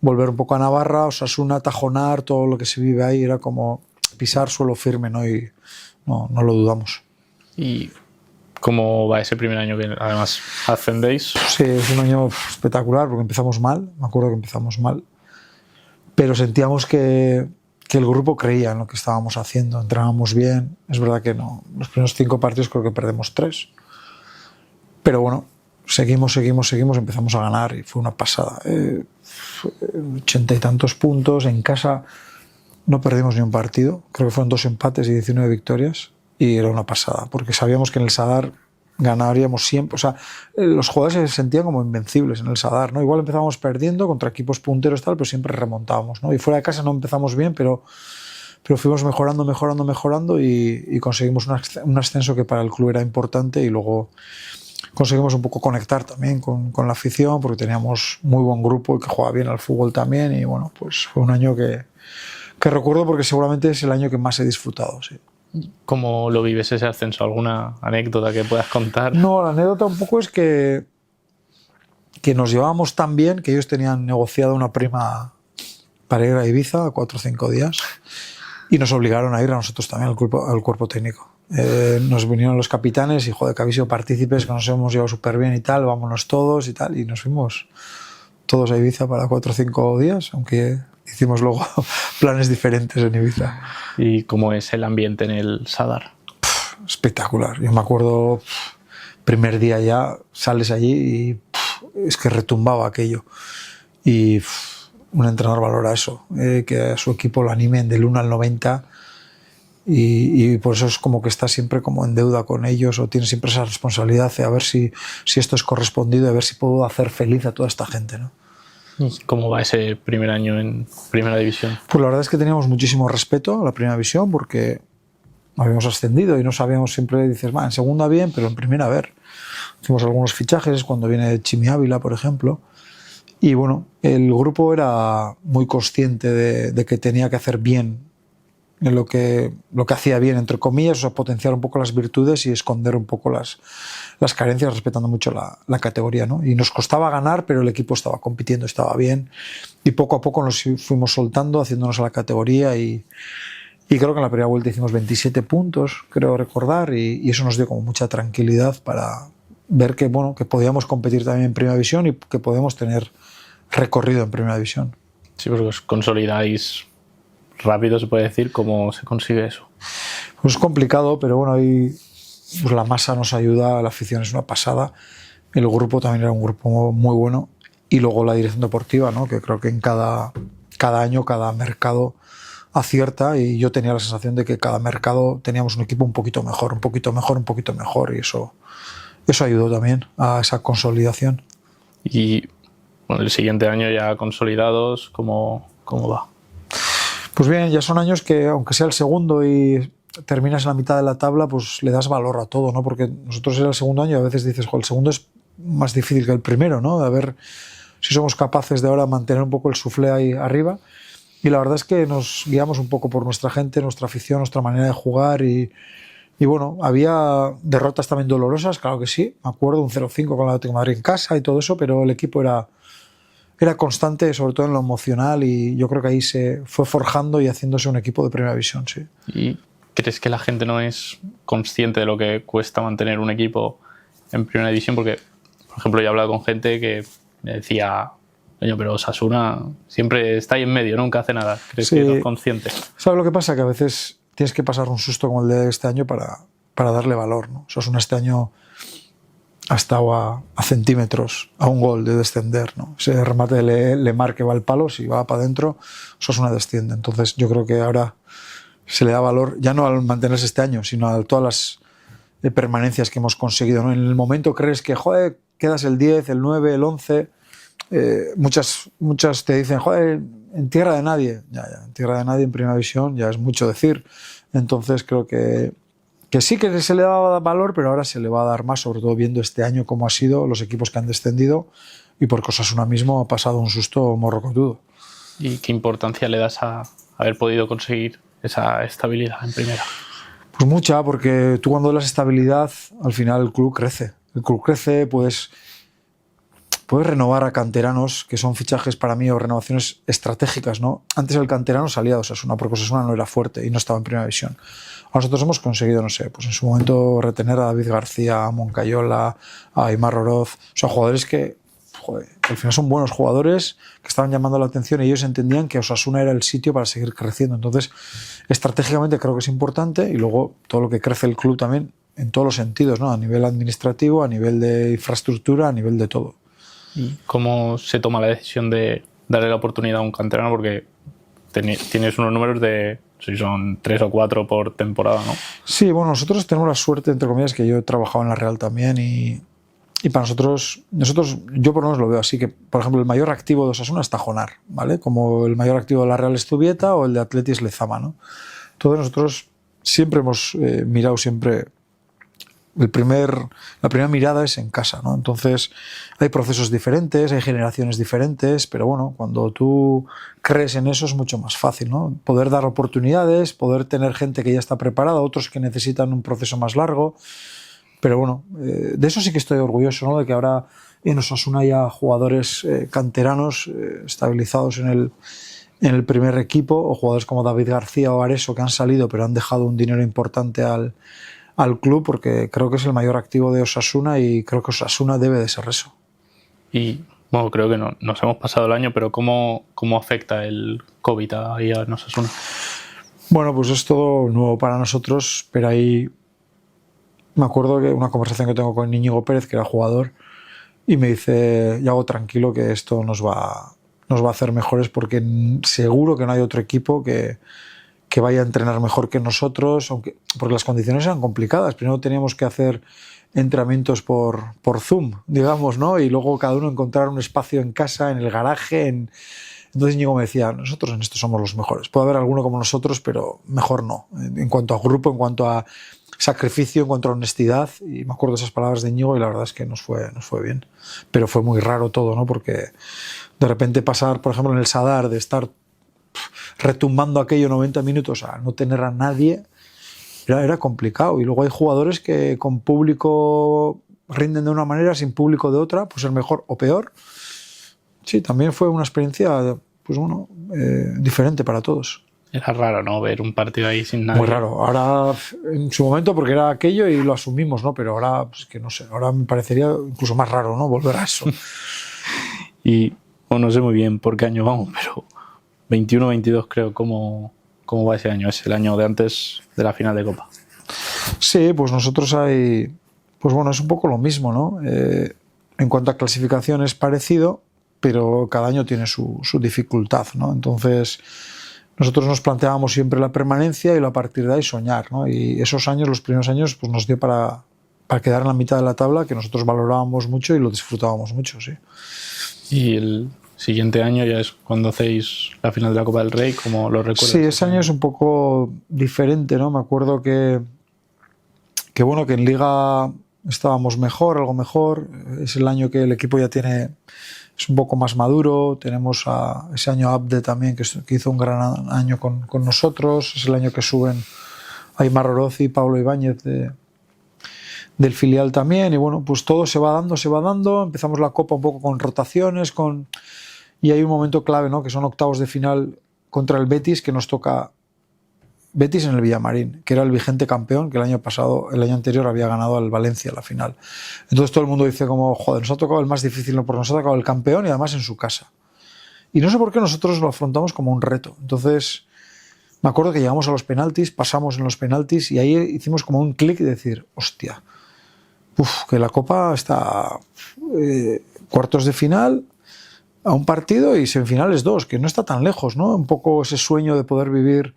volver un poco a Navarra, Osasuna, Tajonar, todo lo que se vive ahí, era como pisar suelo firme, ¿no? Y no lo dudamos. ¿Y cómo va ese primer año que además ascendéis? Sí, es un año espectacular porque empezamos mal, me acuerdo que empezamos mal, pero sentíamos que el grupo creía en lo que estábamos haciendo, entrenábamos bien. Es verdad que no, los primeros 5 partidos creo que perdemos 3, pero bueno, seguimos, empezamos a ganar y fue una pasada. 80 y tantos puntos, en casa no perdimos ni un partido, creo que fueron 2 empates y 19 victorias, y era una pasada, porque sabíamos que en el Sadar ganaríamos siempre, o sea, los jugadores se sentían como invencibles en el Sadar, ¿no? Igual empezábamos perdiendo contra equipos punteros tal, pero siempre remontábamos, ¿no? Y fuera de casa no empezamos bien, pero fuimos mejorando y conseguimos un ascenso que para el club era importante, y luego conseguimos un poco conectar también con la afición, porque teníamos muy buen grupo y que jugaba bien al fútbol también, y bueno, pues fue un año que recuerdo porque seguramente es el año que más he disfrutado, sí. ¿Cómo lo vives ese ascenso? ¿Alguna anécdota que puedas contar? No, la anécdota un poco es que nos llevábamos tan bien que ellos tenían negociado una prima para ir a Ibiza a 4 o 5 días y nos obligaron a ir a nosotros también al cuerpo técnico. Nos vinieron los capitanes y joder, que habéis sido partícipes, que nos hemos llevado súper bien y tal, vámonos todos y tal, y nos fuimos todos a Ibiza para 4 o 5 días, aunque hicimos luego planes diferentes en Ibiza. ¿Y cómo es el ambiente en el Sadar? Espectacular. Yo me acuerdo, primer día ya sales allí y es que retumbaba aquello. Y un entrenador valora eso, que a su equipo lo animen del 1 al 90 y por eso es como que está siempre como en deuda con ellos, o tiene siempre esa responsabilidad de a ver si esto es correspondido, a ver si puedo hacer feliz a toda esta gente, ¿no? ¿Cómo va ese primer año en Primera División? Pues la verdad es que teníamos muchísimo respeto a la Primera División, porque habíamos ascendido y no sabíamos, siempre dices, en segunda bien, pero en primera a ver. Hicimos algunos fichajes cuando viene Chimi Ávila, por ejemplo, y bueno, el grupo era muy consciente de que tenía que hacer bien en lo que hacía bien, entre comillas, o sea, potenciar un poco las virtudes y esconder un poco las carencias, respetando mucho la categoría, ¿no? Y nos costaba ganar, pero el equipo estaba compitiendo, estaba bien, y poco a poco nos fuimos soltando, haciéndonos a la categoría, y creo que en la primera vuelta hicimos 27 puntos, creo recordar, y eso nos dio como mucha tranquilidad para ver que, bueno, que podíamos competir también en Primera División y que podíamos tener recorrido en Primera División. Sí, porque os consolidáis rápido, se puede decir. ¿Cómo se consigue eso? Pues es complicado, pero bueno, ahí pues la masa nos ayuda, la afición es una pasada, el grupo también era un grupo muy bueno, y luego la dirección deportiva, ¿no? Que creo que en cada año, cada mercado acierta, y yo tenía la sensación de que cada mercado teníamos un equipo un poquito mejor, y eso ayudó también a esa consolidación. Y bueno, el siguiente año ya consolidados, ¿cómo va? Pues bien, ya son años que, aunque sea el segundo y terminas en la mitad de la tabla, pues le das valor a todo, ¿no? Porque nosotros era el segundo año y a veces dices, el segundo es más difícil que el primero, ¿no? A ver si somos capaces de ahora mantener un poco el suflé ahí arriba. Y la verdad es que nos guiamos un poco por nuestra gente, nuestra afición, nuestra manera de jugar, y bueno, había derrotas también dolorosas, claro que sí. Me acuerdo un 0-5 con la Atlético de Madrid en casa y todo eso, pero el equipo era constante, sobre todo en lo emocional, y yo creo que ahí se fue forjando y haciéndose un equipo de Primera División, sí. ¿Y crees que la gente no es consciente de lo que cuesta mantener un equipo en Primera División? Porque, por ejemplo, yo he hablado con gente que me decía, coño, pero Osasuna siempre está ahí en medio, nunca hace nada. ¿Crees que no es consciente? ¿Sabes lo que pasa? Que a veces tienes que pasar un susto como el de este año para darle valor, ¿no? Osasuna este año ha estado a centímetros, a un gol de descender, ¿no? Ese remate de Lemar que va al palo, si va para adentro, Osasuna desciende. Entonces yo creo que ahora se le da valor, ya no al mantenerse este año, sino a todas las permanencias que hemos conseguido, ¿no? En el momento crees que, joder, quedas el 10, el 9, el 11, muchas te dicen, joder, en tierra de nadie. Ya, en tierra de nadie en Primera División ya es mucho decir. Entonces creo que sí que se le daba valor, pero ahora se le va a dar más, sobre todo viendo este año cómo ha sido, los equipos que han descendido, y porque Osasuna mismo ha pasado un susto morrocotudo. ¿Y qué importancia le das a haber podido conseguir esa estabilidad en primera? Pues mucha, porque tú cuando das estabilidad, al final el club crece. El club crece, puedes renovar a canteranos, que son fichajes para mí o renovaciones estratégicas, ¿no? Antes el canterano salía de Osasuna, porque Osasuna no era fuerte y no estaba en Primera División. Nosotros hemos conseguido, no sé, pues en su momento retener a David García, a Moncayola, a Aimar Oroz, o sea, jugadores que, joder, al final son buenos jugadores que estaban llamando la atención, y ellos entendían que Osasuna era el sitio para seguir creciendo. Entonces, estratégicamente creo que es importante, y luego todo lo que crece el club también en todos los sentidos, ¿no? A nivel administrativo, a nivel de infraestructura, a nivel de todo. ¿Y cómo se toma la decisión de darle la oportunidad a un canterano? Porque tienes unos números de, si son 3 o 4 por temporada, ¿no? Sí, bueno, nosotros tenemos la suerte, entre comillas, que yo he trabajado en la Real también y para nosotros, yo por lo menos lo veo así, que por ejemplo el mayor activo de Osasuna es Tajonar, ¿vale? Como el mayor activo de la Real es Zubieta o el de Atleti es Lezama, ¿no? Entonces nosotros siempre hemos mirado siempre, la primera mirada es en casa, ¿no? Entonces hay procesos diferentes, hay generaciones diferentes, pero bueno, cuando tú crees en eso es mucho más fácil, ¿no? Poder dar oportunidades, poder tener gente que ya está preparada, otros que necesitan un proceso más largo. Pero bueno, de eso sí que estoy orgulloso, ¿no? De que ahora en Osasuna haya jugadores canteranos estabilizados en el primer equipo, o jugadores como David García o Areso que han salido pero han dejado un dinero importante al club, porque creo que es el mayor activo de Osasuna y creo que Osasuna debe de ser eso. Y bueno, creo que nos hemos pasado el año, pero ¿cómo afecta el COVID ahí a Osasuna? Bueno, pues es todo nuevo para nosotros, pero ahí me acuerdo que una conversación que tengo con Íñigo Pérez, que era jugador, y me dice, Yago, tranquilo que esto nos va a hacer mejores, porque seguro que no hay otro equipo que vaya a entrenar mejor que nosotros, porque las condiciones eran complicadas. Primero teníamos que hacer entrenamientos por Zoom, digamos, ¿no? Y luego cada uno encontrar un espacio en casa, en el garaje. Entonces Íñigo me decía, nosotros en esto somos los mejores. Puede haber alguno como nosotros, pero mejor no. En cuanto a grupo, en cuanto a sacrificio, en cuanto a honestidad. Y me acuerdo de esas palabras de Íñigo y la verdad es que nos fue bien. Pero fue muy raro todo, ¿no? Porque de repente pasar, por ejemplo, en el Sadar, de estar retumbando aquello 90 minutos a no tener a nadie, era complicado. Y luego hay jugadores que con público rinden de una manera, sin público de otra, pues es mejor o peor. Sí, también fue una experiencia, pues bueno, diferente para todos. Era raro, ¿no? Ver un partido ahí sin nadie. Muy raro. Ahora, en su momento, porque era aquello y lo asumimos, ¿no? Pero ahora, pues que no sé, ahora me parecería incluso más raro, ¿no? Volver a eso. Y bueno, no sé muy bien por qué año vamos, pero 21-22 creo, ¿cómo va ese año? Es el año de antes de la final de Copa. Sí, pues nosotros pues bueno, es un poco lo mismo, ¿no? En cuanto a clasificación es parecido, pero cada año tiene su dificultad, ¿no? Entonces nosotros nos planteábamos siempre la permanencia y a partir de ahí soñar, ¿no? Y esos años, los primeros años, pues nos dio para quedar en la mitad de la tabla, que nosotros valorábamos mucho y lo disfrutábamos mucho, sí. Y el siguiente año ya es cuando hacéis la final de la Copa del Rey, ¿cómo lo recuerdas? Sí, ese año es un poco diferente, ¿no? Me acuerdo que bueno, que en Liga estábamos mejor, algo mejor. Es el año que el equipo ya es un poco más maduro. Tenemos ese año Abde también, que hizo un gran año con nosotros. Es el año que suben Aimar Oroz y Pablo Ibáñez del filial también. Y bueno, pues todo se va dando. Empezamos la Copa un poco con rotaciones, y hay un momento clave, ¿no? Que son octavos de final contra el Betis, que nos toca Betis en el Villamarín, que era el vigente campeón, que el año anterior había ganado al Valencia la final. Entonces todo el mundo dice como, joder, nos ha tocado el más difícil, no, porque nos ha tocado el campeón y además en su casa. Y no sé por qué nosotros lo afrontamos como un reto. Entonces me acuerdo que llegamos a los penaltis, pasamos en los penaltis y ahí hicimos como un clic de decir, hostia, que la Copa está cuartos de final a un partido y semifinales 2, que no está tan lejos, ¿no? Un poco ese sueño de poder vivir.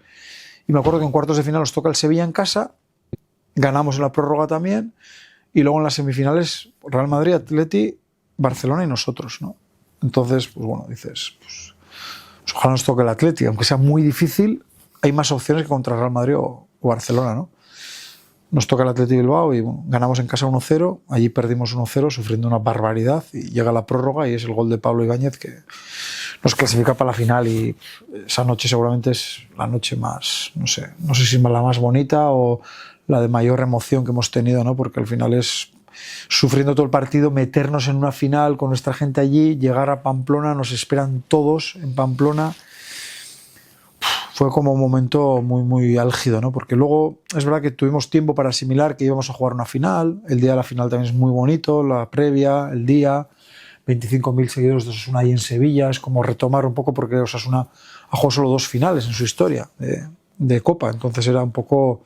Y me acuerdo que en cuartos de final nos toca el Sevilla en casa, ganamos en la prórroga también, y luego en las semifinales Real Madrid, Atleti, Barcelona y nosotros, ¿no? Entonces, pues bueno, dices, pues ojalá nos toque el Atleti, aunque sea muy difícil, hay más opciones que contra Real Madrid o Barcelona, ¿no? Nos toca el Atleti Bilbao y bueno, ganamos en casa 1-0, allí perdimos 1-0 sufriendo una barbaridad y llega la prórroga y es el gol de Pablo Ibáñez que nos clasifica para la final y esa noche seguramente es la noche más, no sé si es la más bonita o la de mayor emoción que hemos tenido, ¿no? Porque al final es sufriendo todo el partido, meternos en una final con nuestra gente allí, llegar a Pamplona, nos esperan todos en Pamplona. Fue como un momento muy, muy álgido, ¿no? Porque luego es verdad que tuvimos tiempo para asimilar que íbamos a jugar una final. El día de la final también es muy bonito, la previa, el día, 25.000 seguidores de Osasuna ahí en Sevilla. Es como retomar un poco, porque Osasuna ha jugado solo 2 finales en su historia de Copa. Entonces era un poco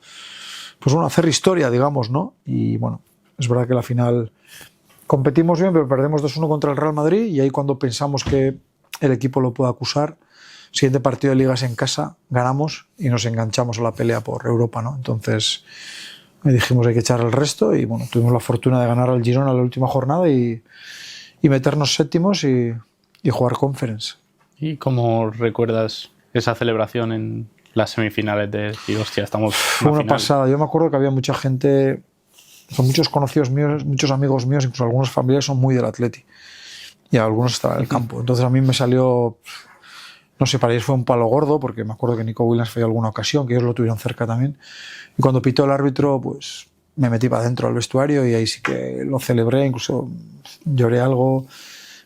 pues bueno, hacer historia, digamos, ¿no? Y bueno, es verdad que la final competimos bien, pero perdemos 2-1 contra el Real Madrid, y ahí cuando pensamos que el equipo lo puede acusar, siguiente partido de Liga es en casa, ganamos y nos enganchamos a la pelea por Europa, ¿no? Entonces dijimos hay que echar el resto, y bueno, tuvimos la fortuna de ganar al Girona la última jornada y meternos séptimos y jugar Conference. ¿Y cómo recuerdas esa celebración en las semifinales de decir, hostia, estamos Fue una pasada. Yo me acuerdo que había mucha gente, con muchos conocidos míos, muchos amigos míos, incluso algunos familiares son muy del Atleti, y algunos estaban en el campo. Entonces a mí me salió, no sé, para ellos fue un palo gordo, porque me acuerdo que Nico Williams falló alguna ocasión, que ellos lo tuvieron cerca también, y cuando pitó el árbitro, pues me metí para adentro al vestuario y ahí sí que lo celebré, incluso lloré algo.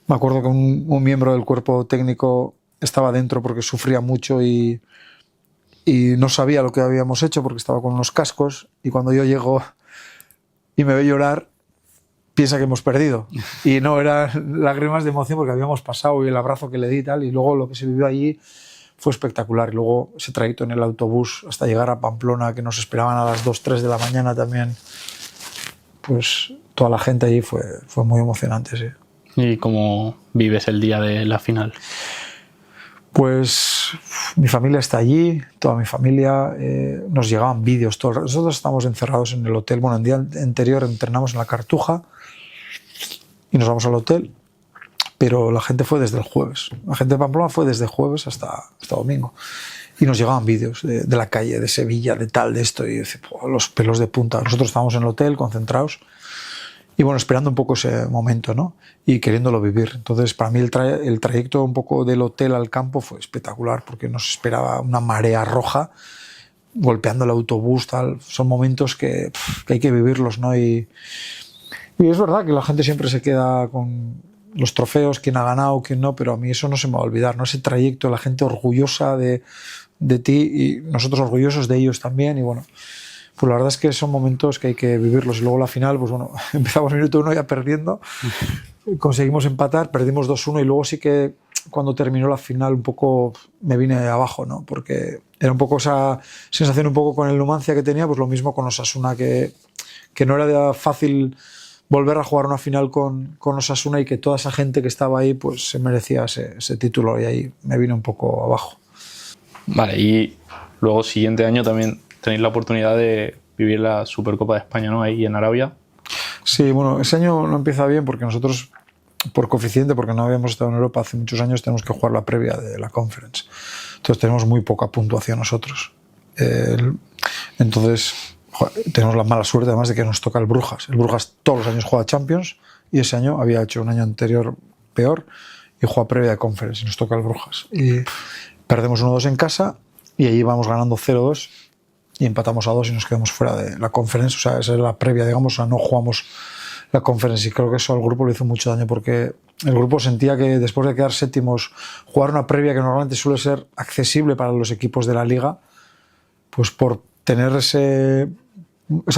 Me acuerdo que un miembro del cuerpo técnico estaba dentro porque sufría mucho y no sabía lo que habíamos hecho porque estaba con unos cascos, y cuando yo llego y me ve llorar, piensa que hemos perdido. Y no, eran lágrimas de emoción porque habíamos pasado, y el abrazo que le di y tal, y luego lo que se vivió allí fue espectacular. Y luego ese trayecto en el autobús hasta llegar a Pamplona, que nos esperaban a las 2, 3 de la mañana también, pues toda la gente allí fue muy emocionante, sí. ¿Y cómo vives el día de la final? Pues mi familia está allí, toda mi familia, nos llegaban vídeos. Nosotros estamos encerrados en el hotel. Bueno, el día anterior entrenamos en la Cartuja y nos vamos al hotel, pero la gente fue desde el jueves. La gente de Pamplona fue desde jueves hasta domingo. Y nos llegaban vídeos de la calle, de Sevilla, de tal, de esto, y los pelos de punta. Nosotros estábamos en el hotel concentrados y bueno, esperando un poco ese momento, ¿no? Y queriéndolo vivir. Entonces, para mí el trayecto un poco del hotel al campo fue espectacular, porque nos esperaba una marea roja golpeando el autobús, tal. Son momentos que hay que vivirlos, ¿no? Y es verdad que la gente siempre se queda con los trofeos, quién ha ganado, quién no, pero a mí eso no se me va a olvidar, ¿no? Ese trayecto, la gente orgullosa de ti y nosotros orgullosos de ellos también, y bueno, pues la verdad es que son momentos que hay que vivirlos. Y luego la final, pues bueno, empezamos minuto 1 ya perdiendo, conseguimos empatar, perdimos 2-1, y luego sí que cuando terminó la final un poco me vine abajo, ¿no? Porque era un poco esa sensación un poco con el Numancia que tenía, pues lo mismo con Osasuna, que no era fácil volver a jugar una final con Osasuna, y que toda esa gente que estaba ahí pues se merecía ese título, y ahí me vine un poco abajo. Vale, y luego siguiente año también tenéis la oportunidad de vivir la Supercopa de España, ¿no? Ahí en Arabia. Sí, bueno, ese año no empieza bien porque nosotros, por coeficiente, porque no habíamos estado en Europa hace muchos años, tenemos que jugar la previa de la Conference. Entonces tenemos muy poca puntuación nosotros. Entonces tenemos la mala suerte además de que nos toca el Brujas. El Brujas todos los años juega Champions, y ese año había hecho un año anterior peor y juega previa de Conference, y nos toca el Brujas. Y perdemos 1-2 en casa, y allí vamos ganando 0-2 y empatamos a 2 y nos quedamos fuera de la Conference. O sea, esa es la previa, digamos, o sea, no jugamos la Conference, y creo que eso al grupo le hizo mucho daño, porque el grupo sentía que después de quedar séptimos, jugar una previa que normalmente suele ser accesible para los equipos de la Liga, pues por tener esa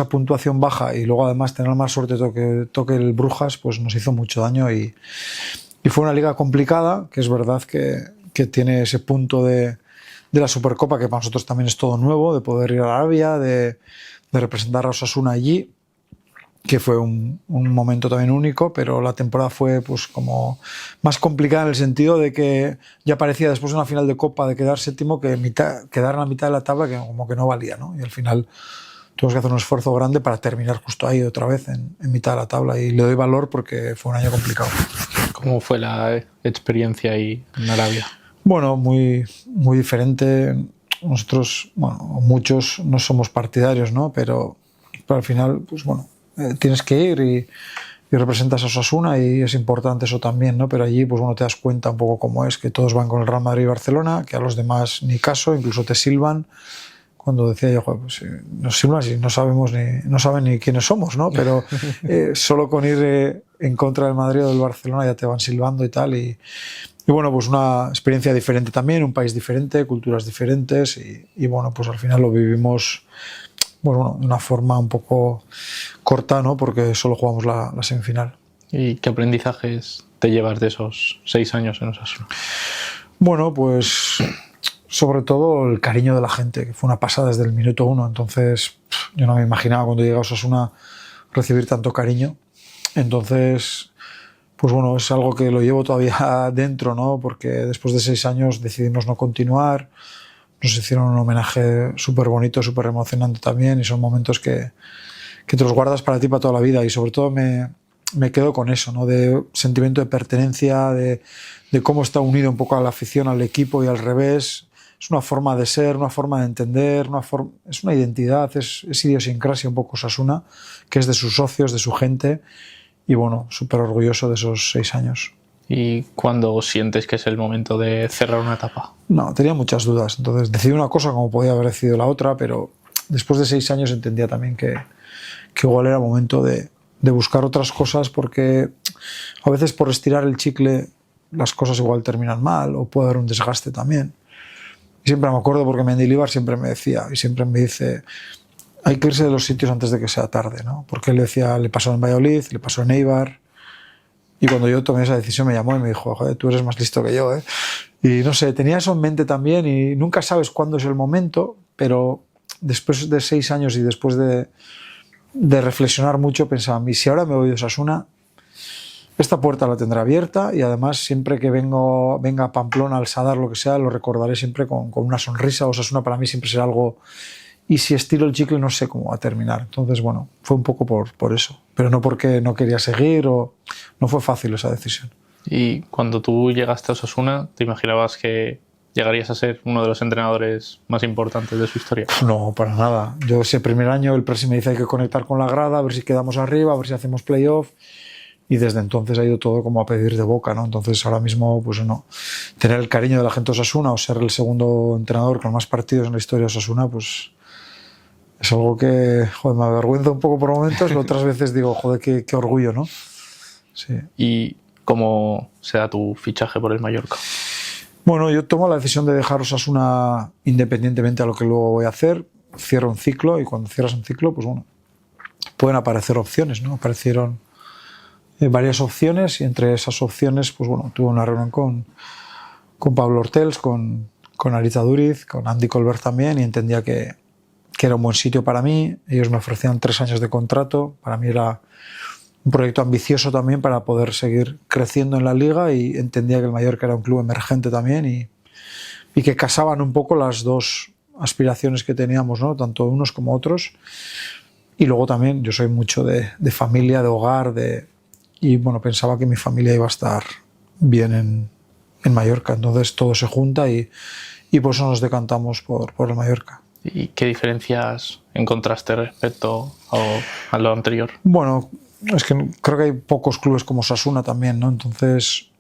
puntuación baja y luego además tener más suerte toque el Brujas, pues nos hizo mucho daño, y fue una liga complicada, que es verdad que tiene ese punto de la Supercopa, que para nosotros también es todo nuevo, de poder ir a Arabia, de representar a Osasuna allí, que fue un momento también único, pero la temporada fue pues como más complicada en el sentido de que ya parecía, después de una final de Copa, de quedar séptimo, que quedar en la mitad de la tabla, que como que no valía, ¿no? Y al final tuvimos que hacer un esfuerzo grande para terminar justo ahí otra vez en mitad de la tabla, y le doy valor porque fue un año complicado. ¿Cómo fue la experiencia ahí en Arabia? Bueno, muy, muy diferente. Nosotros, bueno, muchos no somos partidarios, ¿no? Pero al final, pues bueno, tienes que ir y representas a Osasuna, y es importante eso también, ¿no? Pero allí, pues bueno, te das cuenta un poco cómo es, que todos van con el Real Madrid y Barcelona, que a los demás ni caso, incluso te silban. Cuando decía yo, pues nos silban y no saben ni quiénes somos, ¿no? Pero solo con ir en contra del Madrid o del Barcelona ya te van silbando y tal, y bueno, pues una experiencia diferente también, un país diferente, culturas diferentes, y bueno, pues al final lo vivimos, bueno, de una forma un poco corta, ¿no? Porque solo jugamos la semifinal. ¿Y qué aprendizajes te llevas de esos 6 años en Osasuna? Bueno, pues sobre todo el cariño de la gente, que fue una pasada desde el minuto 1. Entonces, yo no me imaginaba cuando llegué a Osasuna recibir tanto cariño. Entonces, pues bueno, es algo que lo llevo todavía dentro, ¿no? Porque después de 6 años decidimos no continuar. Nos hicieron un homenaje súper bonito, súper emocionante también, y son momentos que te los guardas para ti para toda la vida. Y sobre todo me quedo con eso, ¿no? De sentimiento de pertenencia, de cómo está unido un poco a la afición, al equipo y al revés. Es una forma de ser, una forma de entender, es una identidad, es idiosincrasia un poco Osasuna, que es de sus socios, de su gente, y bueno, súper orgulloso de esos 6 años. ¿Y cuándo sientes que es el momento de cerrar una etapa? No, tenía muchas dudas, entonces decidí una cosa como podía haber decidido la otra, pero después de 6 años entendía también que igual era momento de buscar otras cosas, porque a veces por estirar el chicle las cosas igual terminan mal, o puede haber un desgaste también. Y siempre me acuerdo porque Mendilibar siempre me decía, y siempre me dice, hay que irse de los sitios antes de que sea tarde, ¿no? Porque él decía, le pasó en Valladolid, le pasó en Eibar, y cuando yo tomé esa decisión me llamó y me dijo, joder, tú eres más listo que yo, ¿eh? Y no sé, tenía eso en mente también, y nunca sabes cuándo es el momento, pero después de 6 años y después de reflexionar mucho, pensaba, y si ahora me voy de Osasuna, esta puerta la tendré abierta, y además siempre que venga a Pamplona, al Sadar, lo que sea, lo recordaré siempre con una sonrisa. Osasuna para mí siempre será algo, y si estiro el chicle no sé cómo va a terminar. Entonces, bueno, fue un poco por eso, pero no porque no quería seguir, o no fue fácil esa decisión. Y cuando tú llegaste a Osasuna, ¿te imaginabas que llegarías a ser uno de los entrenadores más importantes de su historia? No, para nada. Yo ese primer año el presi me dice hay que conectar con la grada, a ver si quedamos arriba, a ver si hacemos playoff, y desde entonces ha ido todo como a pedir de boca, ¿no? Entonces ahora mismo, pues no, tener el cariño de la gente de Osasuna o ser el segundo entrenador con más partidos en la historia de Osasuna, pues es algo que, joder, me avergüenza un poco por momentos, pero otras veces digo, joder, qué orgullo, ¿no? Sí. ¿Y cómo se da tu fichaje por el Mallorca? Bueno, yo tomo la decisión de dejar Osasuna independientemente a lo que luego voy a hacer. Cierro un ciclo, y cuando cierras un ciclo, pues bueno, pueden aparecer opciones, ¿no? Aparecieron varias opciones, y entre esas opciones, pues bueno, tuve una reunión con Pablo Hortels, con Arita Duriz, con Andy Colbert también, y entendía que era un buen sitio para mí. Ellos me ofrecían 3 años de contrato. Para mí era un proyecto ambicioso también para poder seguir creciendo en la liga, y entendía que el Mallorca era un club emergente también, y que casaban un poco las dos aspiraciones que teníamos, ¿no? Tanto unos como otros. Y luego también yo soy mucho de familia, de hogar, y bueno, pensaba que mi familia iba a estar bien en Mallorca. Entonces todo se junta, y por eso nos decantamos por el Mallorca. ¿Y qué diferencias encontraste respecto a lo anterior? Bueno, es que creo que hay pocos clubes como Osasuna también, ¿no? Entonces,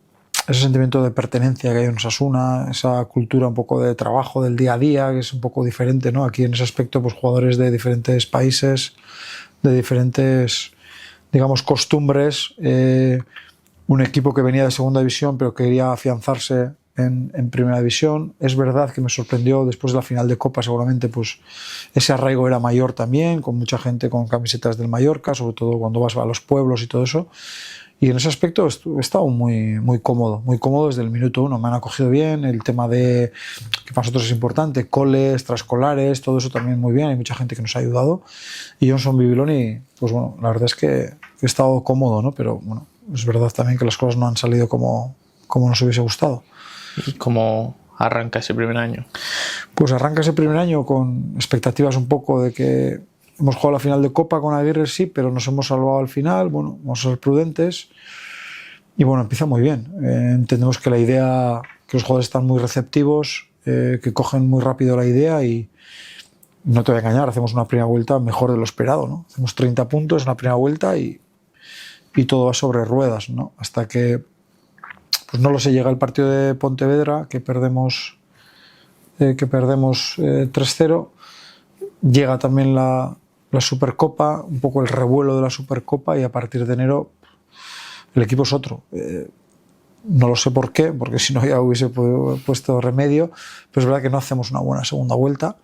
ese sentimiento de pertenencia que hay en Osasuna, esa cultura un poco de trabajo del día a día, que es un poco diferente, ¿no? Aquí en ese aspecto, pues jugadores de diferentes países, de diferentes, digamos, costumbres. Un equipo que venía de segunda división, pero quería afianzarse en primera división. Es verdad que me sorprendió después de la final de Copa, seguramente pues ese arraigo era mayor también, con mucha gente con camisetas del Mallorca, sobre todo cuando vas a los pueblos y todo eso. Y en ese aspecto he estado muy cómodo desde el minuto 1. Me han acogido bien, el tema de, que para nosotros es importante, coles, extraescolares, todo eso también muy bien. Hay mucha gente que nos ha ayudado. Y Johnson Bibiloni, pues bueno, la verdad es que he estado cómodo, ¿no? Pero bueno, es verdad también que las cosas no han salido como nos hubiese gustado. ¿Y cómo arranca ese primer año? Pues arranca ese primer año con expectativas un poco de que hemos jugado la final de Copa con Aguirre, sí, pero nos hemos salvado al final. Bueno, vamos a ser prudentes. Y bueno, empieza muy bien. Entendemos que la idea, que los jugadores están muy receptivos, que cogen muy rápido la idea, y no te voy a engañar, hacemos una primera vuelta mejor de lo esperado, ¿no? Hacemos 30 puntos en la primera vuelta, y todo va sobre ruedas, ¿no? Hasta que, pues no lo sé, llega el partido de Pontevedra, que perdemos 3-0. Llega también la Supercopa, un poco el revuelo de la Supercopa, y a partir de enero el equipo es otro. No lo sé por qué, porque si no ya hubiese puesto remedio, pero es verdad que no hacemos una buena segunda vuelta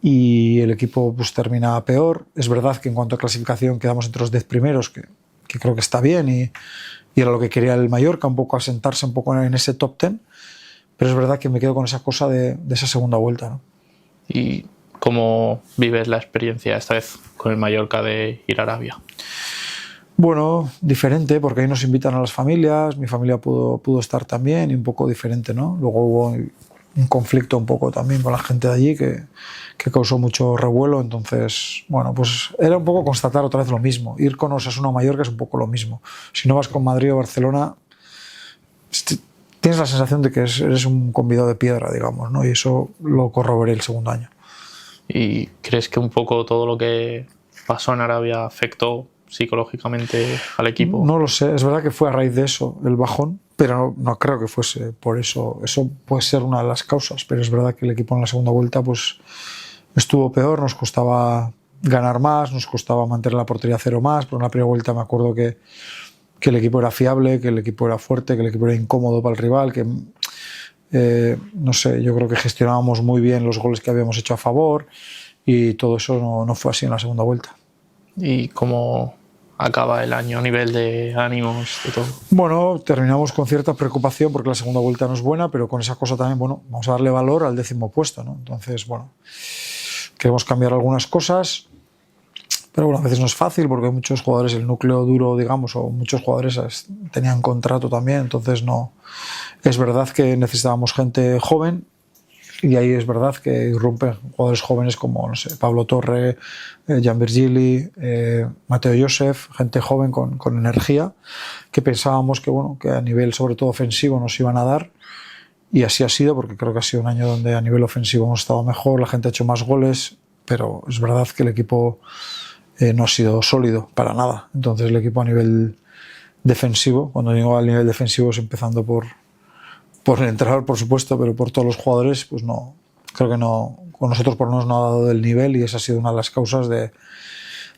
y el equipo pues termina peor. Es verdad que en cuanto a clasificación quedamos entre los 10 primeros, que creo que está bien, y era lo que quería el Mallorca, un poco asentarse un poco en ese top 10, pero es verdad que me quedo con esa cosa de esa segunda vuelta, ¿no? ¿Y cómo vives la experiencia esta vez con el Mallorca de ir a Arabia? Bueno, diferente, porque ahí nos invitan a las familias, mi familia pudo estar también, y un poco diferente, ¿no? Luego hubo un conflicto un poco también con la gente de allí que causó mucho revuelo, entonces, bueno, pues era un poco constatar otra vez lo mismo. Ir con Osasuna a Mallorca es un poco lo mismo. Si no vas con Madrid o Barcelona, tienes la sensación de que eres un convidado de piedra, digamos, ¿no? Y eso lo corroboré el segundo año. ¿Y crees que un poco todo lo que pasó en Arabia afectó psicológicamente al equipo? No lo sé, es verdad que fue a raíz de eso, el bajón, pero no creo que fuese por eso. Eso puede ser una de las causas, pero es verdad que el equipo en la segunda vuelta pues estuvo peor, nos costaba ganar más, nos costaba mantener la portería a cero más, pero en la primera vuelta me acuerdo que el equipo era fiable, que el equipo era fuerte, que el equipo era incómodo para el rival, que no sé, yo creo que gestionábamos muy bien los goles que habíamos hecho a favor y todo eso no fue así en la segunda vuelta. ¿Y cómo acaba el año a nivel de ánimos, de todo? Bueno, terminamos con cierta preocupación porque la segunda vuelta no es buena, pero con esa cosa también, bueno, vamos a darle valor al 10º puesto, ¿no? Entonces, bueno, queremos cambiar algunas cosas, pero bueno, a veces no es fácil porque hay muchos jugadores, el núcleo duro, digamos, o muchos jugadores tenían contrato también, entonces no. Es verdad que necesitábamos gente joven y ahí es verdad que irrumpen jugadores jóvenes como, no sé, Pablo Torre, Jan Virgili, Mateo Josef, gente joven con energía, que pensábamos que, bueno, que a nivel sobre todo ofensivo nos iban a dar, y así ha sido, porque creo que ha sido un año donde a nivel ofensivo hemos estado mejor, la gente ha hecho más goles, pero es verdad que el equipo no ha sido sólido para nada. Entonces el equipo a nivel defensivo, cuando digo al nivel defensivo es empezando por el entrenador, por supuesto, pero por todos los jugadores, pues no, creo que no, con nosotros por lo menos no ha dado el nivel, y esa ha sido una de las causas de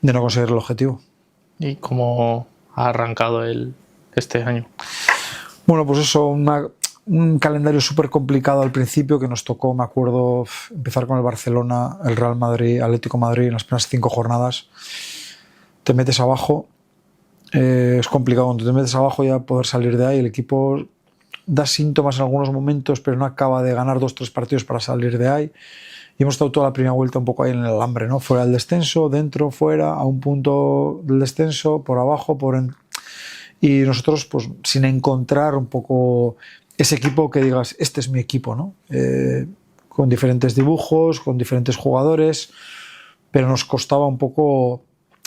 no conseguir el objetivo. ¿Y cómo ha arrancado este año? Bueno, pues eso, un calendario súper complicado al principio, que nos tocó, me acuerdo, empezar con el Barcelona, el Real Madrid, Atlético Madrid, en las primeras 5 jornadas. Te metes abajo, es complicado cuando te metes abajo ya poder salir de ahí. El equipo da síntomas en algunos momentos, pero no acaba de ganar 2-3 partidos para salir de ahí. Y hemos estado toda la primera vuelta un poco ahí en el alambre, ¿no? Fuera del descenso, dentro, fuera, a un punto del descenso, por abajo, y nosotros, pues, sin encontrar un poco ese equipo que digas, este es mi equipo, ¿no? Con diferentes dibujos, con diferentes jugadores, pero nos costaba un poco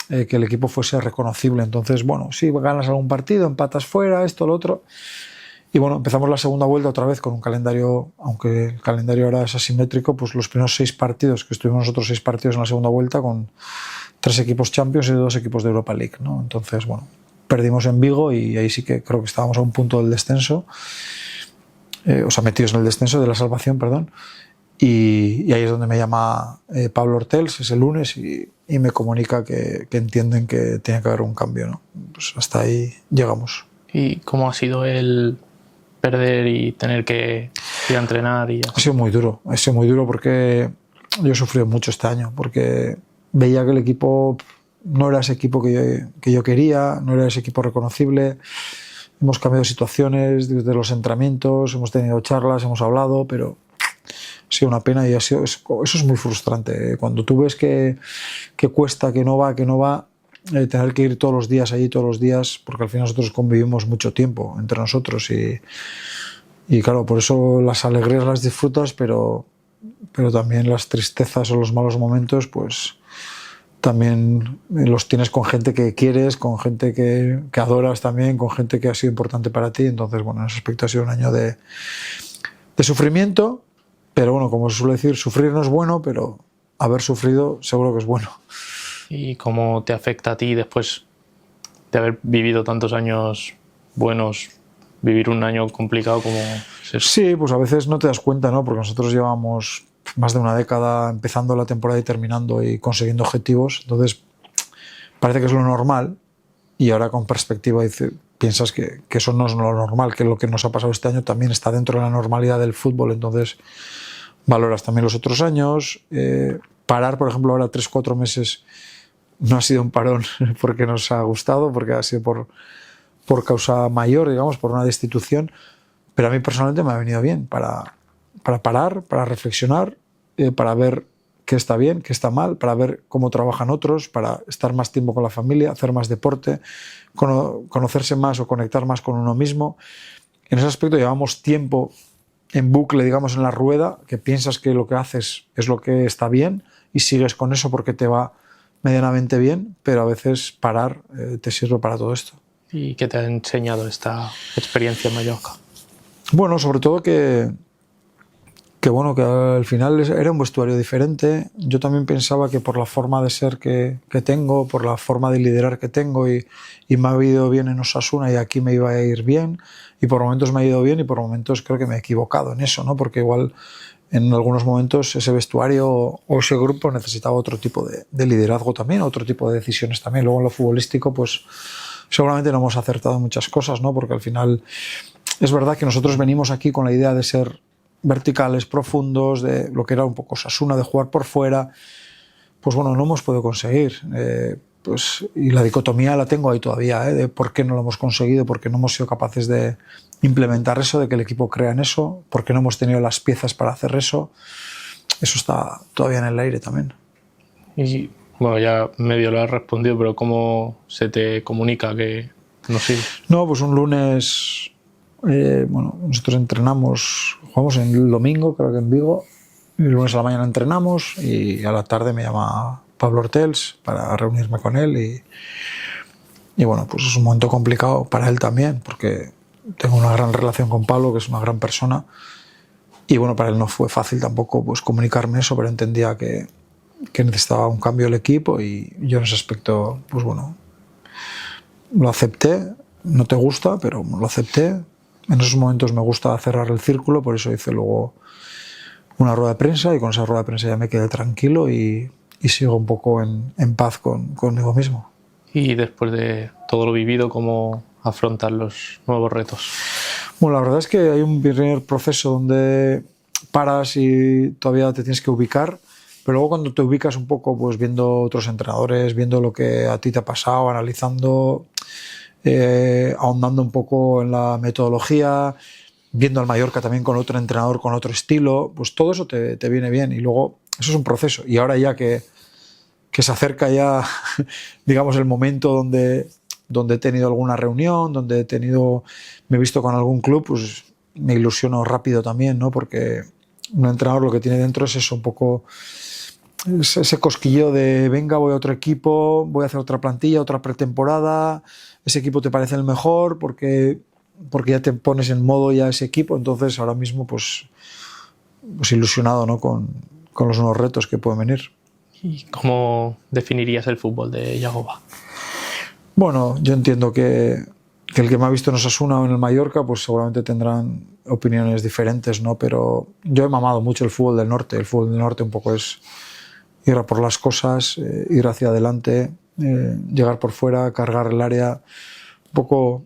que el equipo fuese reconocible. Entonces, bueno, sí, ganas algún partido, empatas fuera, esto, lo otro. Y bueno, empezamos la segunda vuelta otra vez con un calendario, aunque el calendario ahora es asimétrico, pues los primeros 6 partidos, que estuvimos nosotros 6 partidos en la segunda vuelta, con 3 equipos Champions y 2 equipos de Europa League, ¿no? Entonces, bueno, perdimos en Vigo y ahí sí que creo que estábamos a un punto del descenso, o sea, metidos en el descenso de la salvación, perdón. Y ahí es donde me llama Pablo Ortells, es el lunes, y me comunica que entienden que tiene que haber un cambio, ¿no? Pues hasta ahí llegamos. ¿Y cómo ha sido el perder y tener que ir a entrenar? Ha sido muy duro porque yo he sufrido mucho este año, porque veía que el equipo no era ese equipo que yo quería, no era ese equipo reconocible. Hemos cambiado situaciones desde los entrenamientos, hemos tenido charlas, hemos hablado, pero ha sido una pena y eso es muy frustrante. Cuando tú ves que cuesta, que no va, tener que ir todos los días allí, todos los días, porque al final nosotros convivimos mucho tiempo entre nosotros y claro, por eso las alegrías las disfrutas, pero también las tristezas o los malos momentos, pues también los tienes con gente que quieres, con gente que adoras también, con gente que ha sido importante para ti. Entonces, bueno, en ese aspecto ha sido un año de sufrimiento, pero bueno, como se suele decir, sufrir no es bueno, pero haber sufrido seguro que es bueno. ¿Y cómo te afecta a ti después de haber vivido tantos años buenos, vivir un año complicado como es eso? Sí, pues a veces no te das cuenta, ¿no? Porque nosotros llevamos más de una década empezando la temporada y terminando y consiguiendo objetivos, entonces parece que es lo normal, y ahora con perspectiva piensas que eso no es lo normal, que lo que nos ha pasado este año también está dentro de la normalidad del fútbol. Entonces valoras también los otros años. Parar, por ejemplo, ahora 3-4 meses no ha sido un parón porque nos ha gustado, porque ha sido por causa mayor, digamos, por una destitución, Pero a mí personalmente me ha venido bien para parar, para reflexionar, para ver qué está bien, qué está mal, para ver cómo trabajan otros, para estar más tiempo con la familia, hacer más deporte, conocerse más o conectar más con uno mismo. En ese aspecto llevamos tiempo en bucle, digamos, en la rueda, que piensas que lo que haces es lo que está bien y sigues con eso porque te va medianamente bien, pero a veces parar te sirve para todo esto. ¿Y qué te ha enseñado esta experiencia en Mallorca? Bueno, sobre todo que al final era un vestuario diferente. Yo también pensaba que por la forma de ser que tengo, por la forma de liderar que tengo y me ha ido bien en Osasuna y aquí me iba a ir bien, y por momentos me ha ido bien y por momentos creo que me he equivocado en eso, ¿no? Porque igual en algunos momentos ese vestuario o ese grupo necesitaba otro tipo de liderazgo también, otro tipo de decisiones también. Luego en lo futbolístico pues seguramente no hemos acertado muchas cosas, ¿no? Porque al final es verdad que nosotros venimos aquí con la idea de ser verticales, profundos, de lo que era un poco Osasuna, de jugar por fuera. Pues bueno, no hemos podido conseguir. Y la dicotomía la tengo ahí todavía, de por qué no lo hemos conseguido, por qué no hemos sido capaces de implementar eso, de que el equipo crea en eso, por qué no hemos tenido las piezas para hacer eso. Eso está todavía en el aire también. Y bueno, ya medio lo has respondido, pero ¿cómo se te comunica que no sigues? No, pues un lunes, nosotros jugamos el domingo, creo que en Vigo, y el lunes a la mañana entrenamos y a la tarde me llama Pablo Ortells para reunirme con él y bueno, pues es un momento complicado para él también, porque tengo una gran relación con Pablo, que es una gran persona, y bueno, para él no fue fácil tampoco pues comunicarme eso, pero entendía que necesitaba un cambio el equipo y yo en ese aspecto, pues bueno, lo acepté. No te gusta, pero lo acepté. En esos momentos me gusta cerrar el círculo, por eso hice luego una rueda de prensa y con esa rueda de prensa ya me quedé tranquilo y sigo un poco en paz conmigo mismo. Y después de todo lo vivido, ¿cómo afrontar los nuevos retos? Bueno, la verdad es que hay un primer proceso donde paras y todavía te tienes que ubicar, pero luego cuando te ubicas un poco, pues viendo otros entrenadores, viendo lo que a ti te ha pasado, analizando, ahondando un poco en la metodología, viendo al Mallorca también con otro entrenador, con otro estilo, pues todo eso te viene bien y luego eso es un proceso. Y ahora ya que se acerca ya, digamos, el momento donde he tenido alguna reunión, donde me he visto con algún club, pues me ilusiono rápido también, ¿no? Porque un entrenador lo que tiene dentro es eso, un poco ese cosquilleo de venga, voy a otro equipo, voy a hacer otra plantilla, otra pretemporada, ese equipo te parece el mejor porque ya te pones en modo ya ese equipo, entonces ahora mismo pues ilusionado, ¿no? con los nuevos retos que pueden venir. ¿Y cómo definirías el fútbol de Yagoba? Bueno, yo entiendo que el que me ha visto en Osasuna o en el Mallorca, pues seguramente tendrán opiniones diferentes, ¿no? Pero yo he mamado mucho el fútbol del norte. El fútbol del norte un poco es ir a por las cosas, ir hacia adelante, llegar por fuera, cargar el área. Un poco,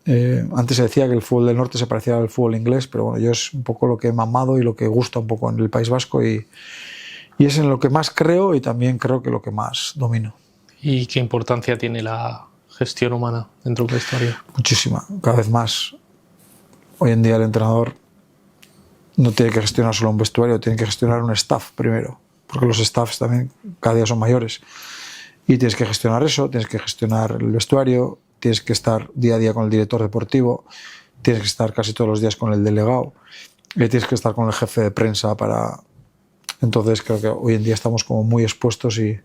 antes se decía que el fútbol del norte se parecía al fútbol inglés, pero bueno, yo es un poco lo que he mamado y lo que gusta un poco en el País Vasco y es en lo que más creo y también creo que lo que más domino. ¿Y qué importancia tiene la gestión humana dentro de un vestuario? Muchísima, cada vez más. Hoy en día el entrenador no tiene que gestionar solo un vestuario, tiene que gestionar un staff primero, porque los staffs también cada día son mayores. Y tienes que gestionar eso, tienes que gestionar el vestuario, tienes que estar día a día con el director deportivo, tienes que estar casi todos los días con el delegado, y tienes que estar con el jefe de prensa para... Entonces creo que hoy en día estamos como muy expuestos y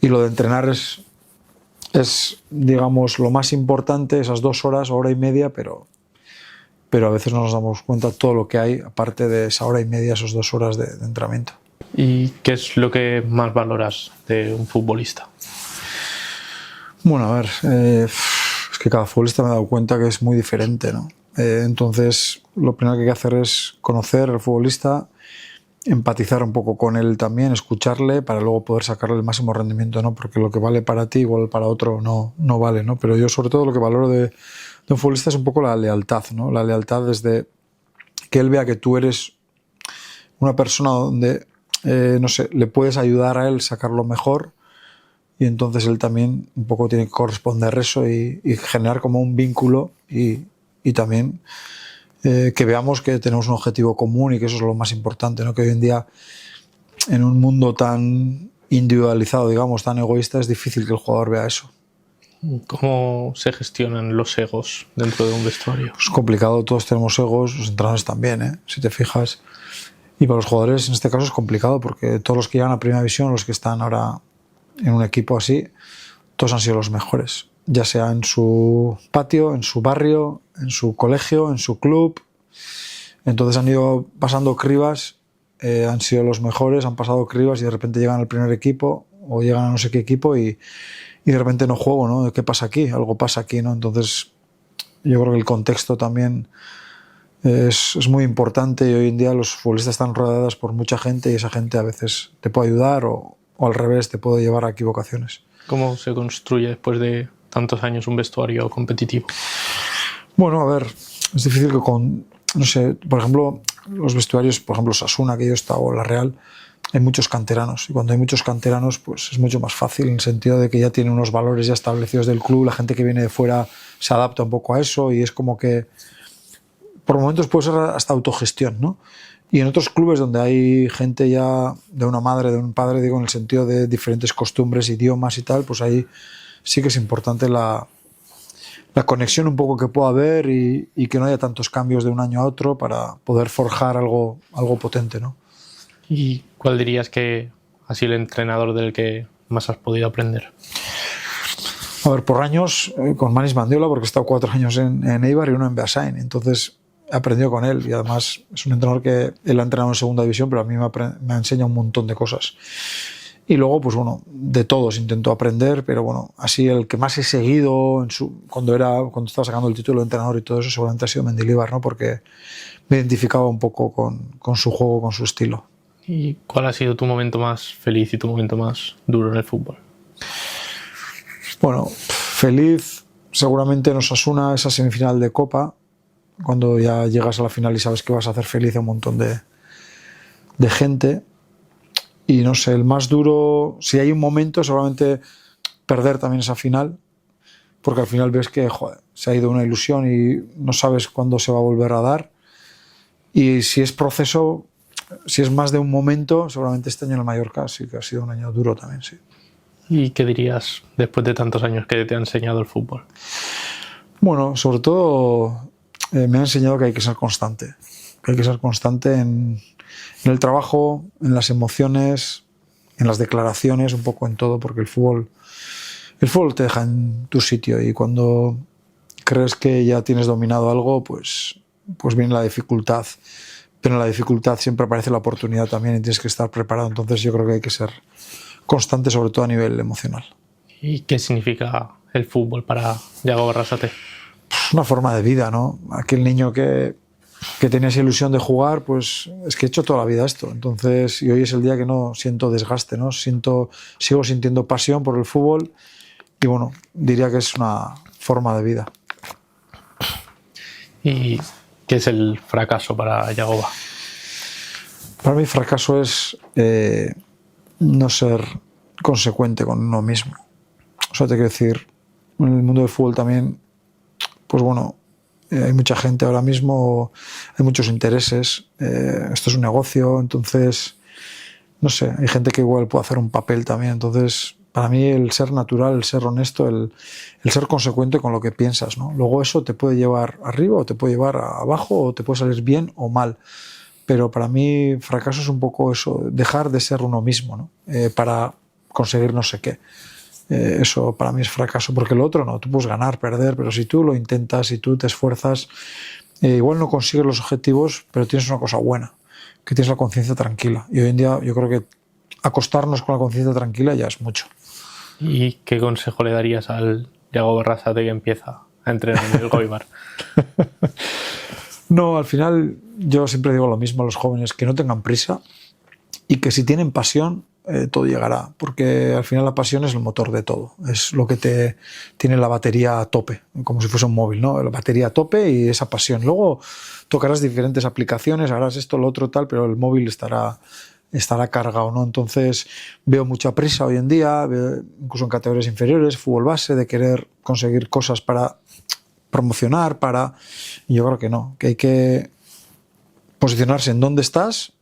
lo de entrenar es, digamos, lo más importante, esas 2 horas, hora y media, pero a veces no nos damos cuenta de todo lo que hay, aparte de esa hora y media, esas 2 horas de entrenamiento. ¿Y qué es lo que más valoras de un futbolista? Bueno, a ver, es que cada futbolista me he dado cuenta que es muy diferente, ¿no? Entonces, lo primero que hay que hacer es conocer al futbolista, empatizar un poco con él también, escucharle para luego poder sacarle el máximo rendimiento, ¿no? Porque lo que vale para ti igual para otro no vale, ¿no? Pero yo sobre todo lo que valoro de un futbolista es un poco la lealtad, ¿no? La lealtad desde que él vea que tú eres una persona donde, no sé, le puedes ayudar a él sacar lo mejor y entonces él también un poco tiene que corresponder eso y generar como un vínculo y también que veamos que tenemos un objetivo común y que eso es lo más importante, ¿no? Que hoy en día, en un mundo tan individualizado, digamos, tan egoísta, es difícil que el jugador vea eso. ¿Cómo se gestionan los egos dentro de un vestuario? Es complicado, todos tenemos egos, los entrenadores también, ¿eh? Si te fijas. Y para los jugadores en este caso es complicado porque todos los que llegan a Primera División, los que están ahora en un equipo así, todos han sido los mejores, ya sea en su patio, en su barrio, en su colegio, en su club. Entonces han ido pasando cribas, han sido los mejores, han pasado cribas y de repente llegan al primer equipo o llegan a no sé qué equipo y de repente no juego, ¿no? ¿Qué pasa aquí? Algo pasa aquí, ¿no? Entonces yo creo que el contexto también es muy importante y hoy en día los futbolistas están rodeados por mucha gente y esa gente a veces te puede ayudar o al revés te puede llevar a equivocaciones. ¿Cómo se construye después de tantos años un vestuario competitivo? Bueno, a ver, es difícil que no sé, por ejemplo, los vestuarios, por ejemplo, Osasuna, que yo he estado, o la Real, hay muchos canteranos y cuando hay muchos canteranos pues es mucho más fácil en el sentido de que ya tienen unos valores ya establecidos del club, la gente que viene de fuera se adapta un poco a eso y es como que por momentos puede ser hasta autogestión, ¿no? Y en otros clubes donde hay gente ya de una madre, de un padre, digo, en el sentido de diferentes costumbres, idiomas y tal, pues ahí sí que es importante la conexión un poco que pueda haber y que no haya tantos cambios de un año a otro para poder forjar algo potente, ¿no? ¿Y cuál dirías que ha sido el entrenador del que más has podido aprender? A ver, por años con Manis Mandiola, porque he estado 4 años en Eibar y 1 en Beasain, entonces he aprendido con él y además es un entrenador que él ha entrenado en segunda división, pero a mí me ha enseñado un montón de cosas. Y luego, pues bueno, de todos intento aprender, pero bueno, así el que más he seguido cuando estaba sacando el título de entrenador y todo eso, seguramente ha sido Mendilibar, ¿no? Porque me identificaba un poco con su juego, con su estilo. ¿Y cuál ha sido tu momento más feliz y tu momento más duro en el fútbol? Bueno, feliz, seguramente en Osasuna, esa semifinal de Copa, cuando ya llegas a la final y sabes que vas a hacer feliz a un montón de gente. Y no sé, el más duro, si hay un momento, seguramente perder también esa final, porque al final ves que joder, se ha ido una ilusión y no sabes cuándo se va a volver a dar. Y si es proceso, si es más de un momento, seguramente este año en el Mallorca sí que ha sido un año duro también, sí. ¿Y qué dirías después de tantos años que te ha enseñado el fútbol? Bueno, sobre todo me ha enseñado que hay que ser constante. Que hay que ser constante en el trabajo, en las emociones, en las declaraciones, un poco en todo, porque el fútbol te deja en tu sitio y cuando crees que ya tienes dominado algo, pues viene la dificultad. Pero en la dificultad siempre aparece la oportunidad también y tienes que estar preparado. Entonces yo creo que hay que ser constante, sobre todo a nivel emocional. ¿Y qué significa el fútbol para Yago Barrasate? Una forma de vida, ¿no? Aquel niño que tenía esa ilusión de jugar, pues es que he hecho toda la vida esto. Entonces, y hoy es el día que no siento desgaste, ¿no? Sigo sintiendo pasión por el fútbol y bueno, diría que es una forma de vida. ¿Y qué es el fracaso para Yagoba? Para mí fracaso es no ser consecuente con uno mismo. O sea, te quiero decir, en el mundo del fútbol también, pues bueno, hay mucha gente ahora mismo, hay muchos intereses, esto es un negocio, entonces, no sé, hay gente que igual puede hacer un papel también, entonces, para mí el ser natural, el ser honesto, el ser consecuente con lo que piensas, ¿no? Luego eso te puede llevar arriba o te puede llevar abajo o te puede salir bien o mal, pero para mí fracaso es un poco eso, dejar de ser uno mismo, ¿no? Para conseguir no sé qué. Eso para mí es fracaso, porque lo otro no, tú puedes ganar, perder, pero si tú lo intentas, si tú te esfuerzas, igual no consigues los objetivos, pero tienes una cosa buena, que tienes la conciencia tranquila. Y hoy en día yo creo que acostarnos con la conciencia tranquila ya es mucho. ¿Y qué consejo le darías al Yago Barrasate que empieza a entrenar en el Goibar? No, al final yo siempre digo lo mismo a los jóvenes, que no tengan prisa y que si tienen pasión, todo llegará, porque al final la pasión es el motor de todo, es lo que tiene la batería a tope, como si fuese un móvil, ¿no? La batería a tope y esa pasión. Luego tocarás diferentes aplicaciones, harás esto, lo otro, tal, pero el móvil estará cargado, ¿no? Entonces veo mucha prisa hoy en día, incluso en categorías inferiores, fútbol base, de querer conseguir cosas para promocionar, y yo creo que no, que hay que posicionarse en dónde estás,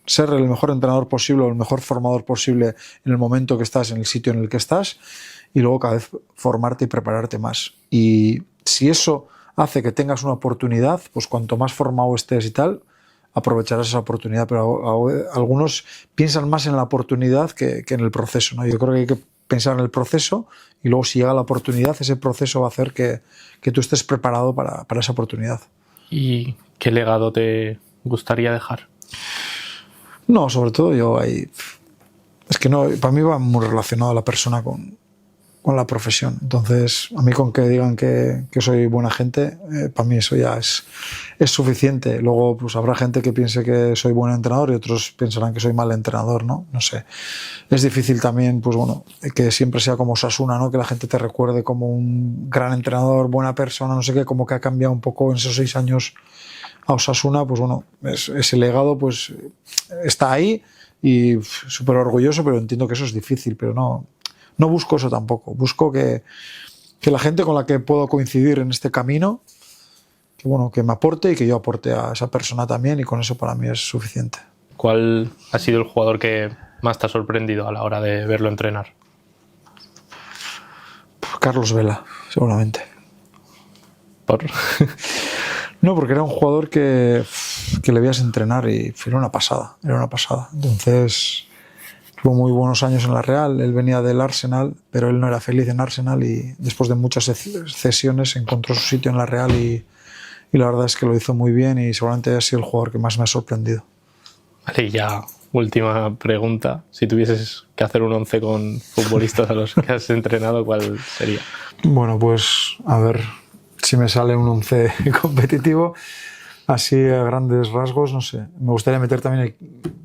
ser el mejor entrenador posible o el mejor formador posible en el momento que estás, en el sitio en el que estás, y luego cada vez formarte y prepararte más. Y si eso hace que tengas una oportunidad, pues cuanto más formado estés y tal, aprovecharás esa oportunidad. Pero algunos piensan más en la oportunidad que en el proceso, ¿no? Yo creo que hay que pensar en el proceso y luego si llega la oportunidad, ese proceso va a hacer que tú estés preparado para esa oportunidad. ¿Y qué legado te gustaría dejar? No, sobre todo es que no, para mí va muy relacionado a la persona con la profesión. Entonces, a mí con que digan que soy buena gente, para mí eso ya es suficiente. Luego, pues habrá gente que piense que soy buen entrenador y otros pensarán que soy mal entrenador, ¿no? No sé. Es difícil también, pues bueno, que siempre sea como Osasuna, ¿no? Que la gente te recuerde como un gran entrenador, buena persona, no sé qué, como que ha cambiado un poco en esos 6 años a Osasuna. Pues bueno, ese legado pues está ahí y súper orgulloso, pero entiendo que eso es difícil, pero no busco eso tampoco. Busco que la gente con la que puedo coincidir en este camino, que me aporte y que yo aporte a esa persona también, y con eso para mí es suficiente. ¿Cuál ha sido el jugador que más te ha sorprendido a la hora de verlo entrenar? Carlos Vela, seguramente. ¿Por? No, porque era un jugador que le veías entrenar y era una pasada. Entonces, tuvo muy buenos años en la Real. Él venía del Arsenal, pero él no era feliz en Arsenal y después de muchas cesiones encontró su sitio en la Real y la verdad es que lo hizo muy bien y seguramente ha sido el jugador que más me ha sorprendido. Vale, y ya última pregunta. Si tuvieses que hacer un 11 con futbolistas a los que has entrenado, ¿cuál sería? Bueno, pues a ver si me sale un 11 competitivo. Así a grandes rasgos, no sé. Me gustaría meter también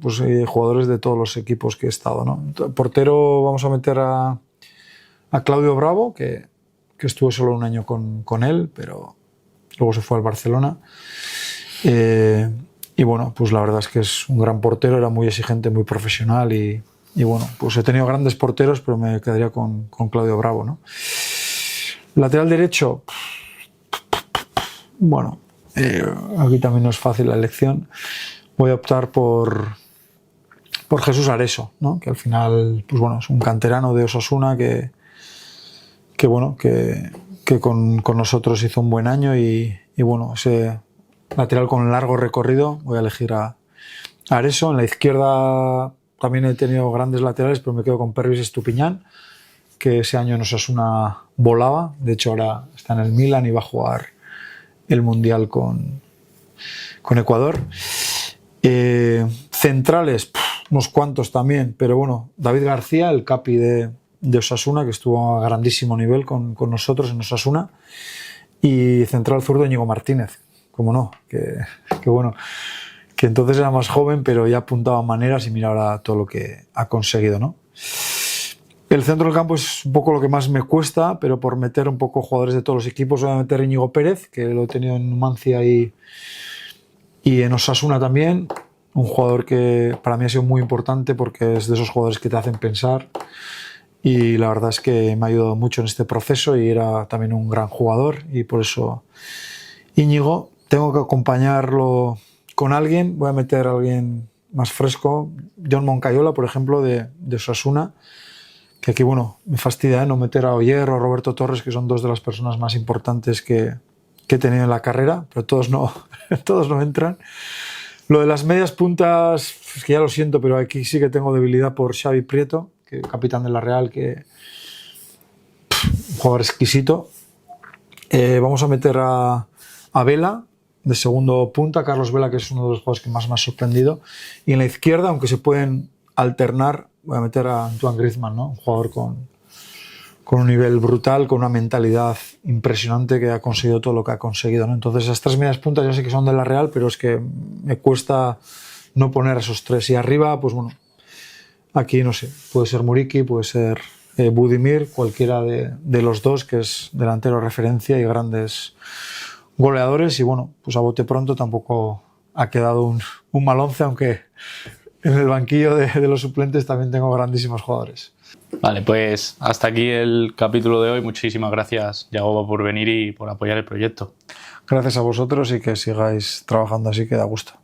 pues, jugadores de todos los equipos que he estado, ¿no? Portero vamos a meter a Claudio Bravo, que estuvo solo un año con él, pero luego se fue al Barcelona. Y bueno, pues la verdad es que es un gran portero, era muy exigente, muy profesional y bueno, pues he tenido grandes porteros, pero me quedaría con Claudio Bravo, ¿no? Lateral derecho, bueno, aquí también no es fácil la elección. Voy a optar por Jesús Areso, ¿no? Que al final, pues bueno, es un canterano de Osasuna que con nosotros hizo un buen año y bueno, ese lateral con largo recorrido, voy a elegir a Areso. En la izquierda también he tenido grandes laterales, pero me quedo con Pervis Estupiñán, que ese año en Osasuna volaba. De hecho, ahora está en el Milan y va a jugar el Mundial con Ecuador. Centrales, unos cuantos también, pero bueno, David García, el capi de Osasuna, que estuvo a grandísimo nivel con nosotros en Osasuna, y central zurdo Íñigo Martínez, como no, que bueno, que entonces era más joven, pero ya apuntaba maneras y mira ahora todo lo que ha conseguido, ¿no? El centro del campo es un poco lo que más me cuesta, pero por meter un poco jugadores de todos los equipos voy a meter Íñigo Pérez, que lo he tenido en Numancia y en Osasuna también. Un jugador que para mí ha sido muy importante porque es de esos jugadores que te hacen pensar y la verdad es que me ha ayudado mucho en este proceso y era también un gran jugador y por eso Íñigo. Tengo que acompañarlo con alguien, voy a meter a alguien más fresco, John Moncayola, por ejemplo, de Osasuna, que aquí, bueno, me fastidia no meter a Oyer o Roberto Torres, que son dos de las personas más importantes que he tenido en la carrera, pero todos no entran. Lo de las medias puntas, es que ya lo siento, pero aquí sí que tengo debilidad por Xavi Prieto, que capitán de la Real, que un jugador exquisito. Vamos a meter a Vela de segundo punta, Carlos Vela, que es uno de los jugadores que más me ha sorprendido. Y en la izquierda, aunque se pueden alternar, voy a meter a Antoine Griezmann, ¿no? Un jugador con un nivel brutal, con una mentalidad impresionante, que ha conseguido todo lo que ha conseguido, ¿no? Entonces esas tres medias puntas ya sé que son de la Real, pero es que me cuesta no poner a esos tres. Y arriba, pues bueno, aquí no sé, puede ser Muriqui, puede ser Budimir, cualquiera de los dos, que es delantero de referencia y grandes goleadores. Y bueno, pues a bote pronto tampoco ha quedado un mal once, aunque en el banquillo de los suplentes también tengo grandísimos jugadores. Vale, pues hasta aquí el capítulo de hoy. Muchísimas gracias, Yagoba, por venir y por apoyar el proyecto. Gracias a vosotros y que sigáis trabajando así, que da gusto.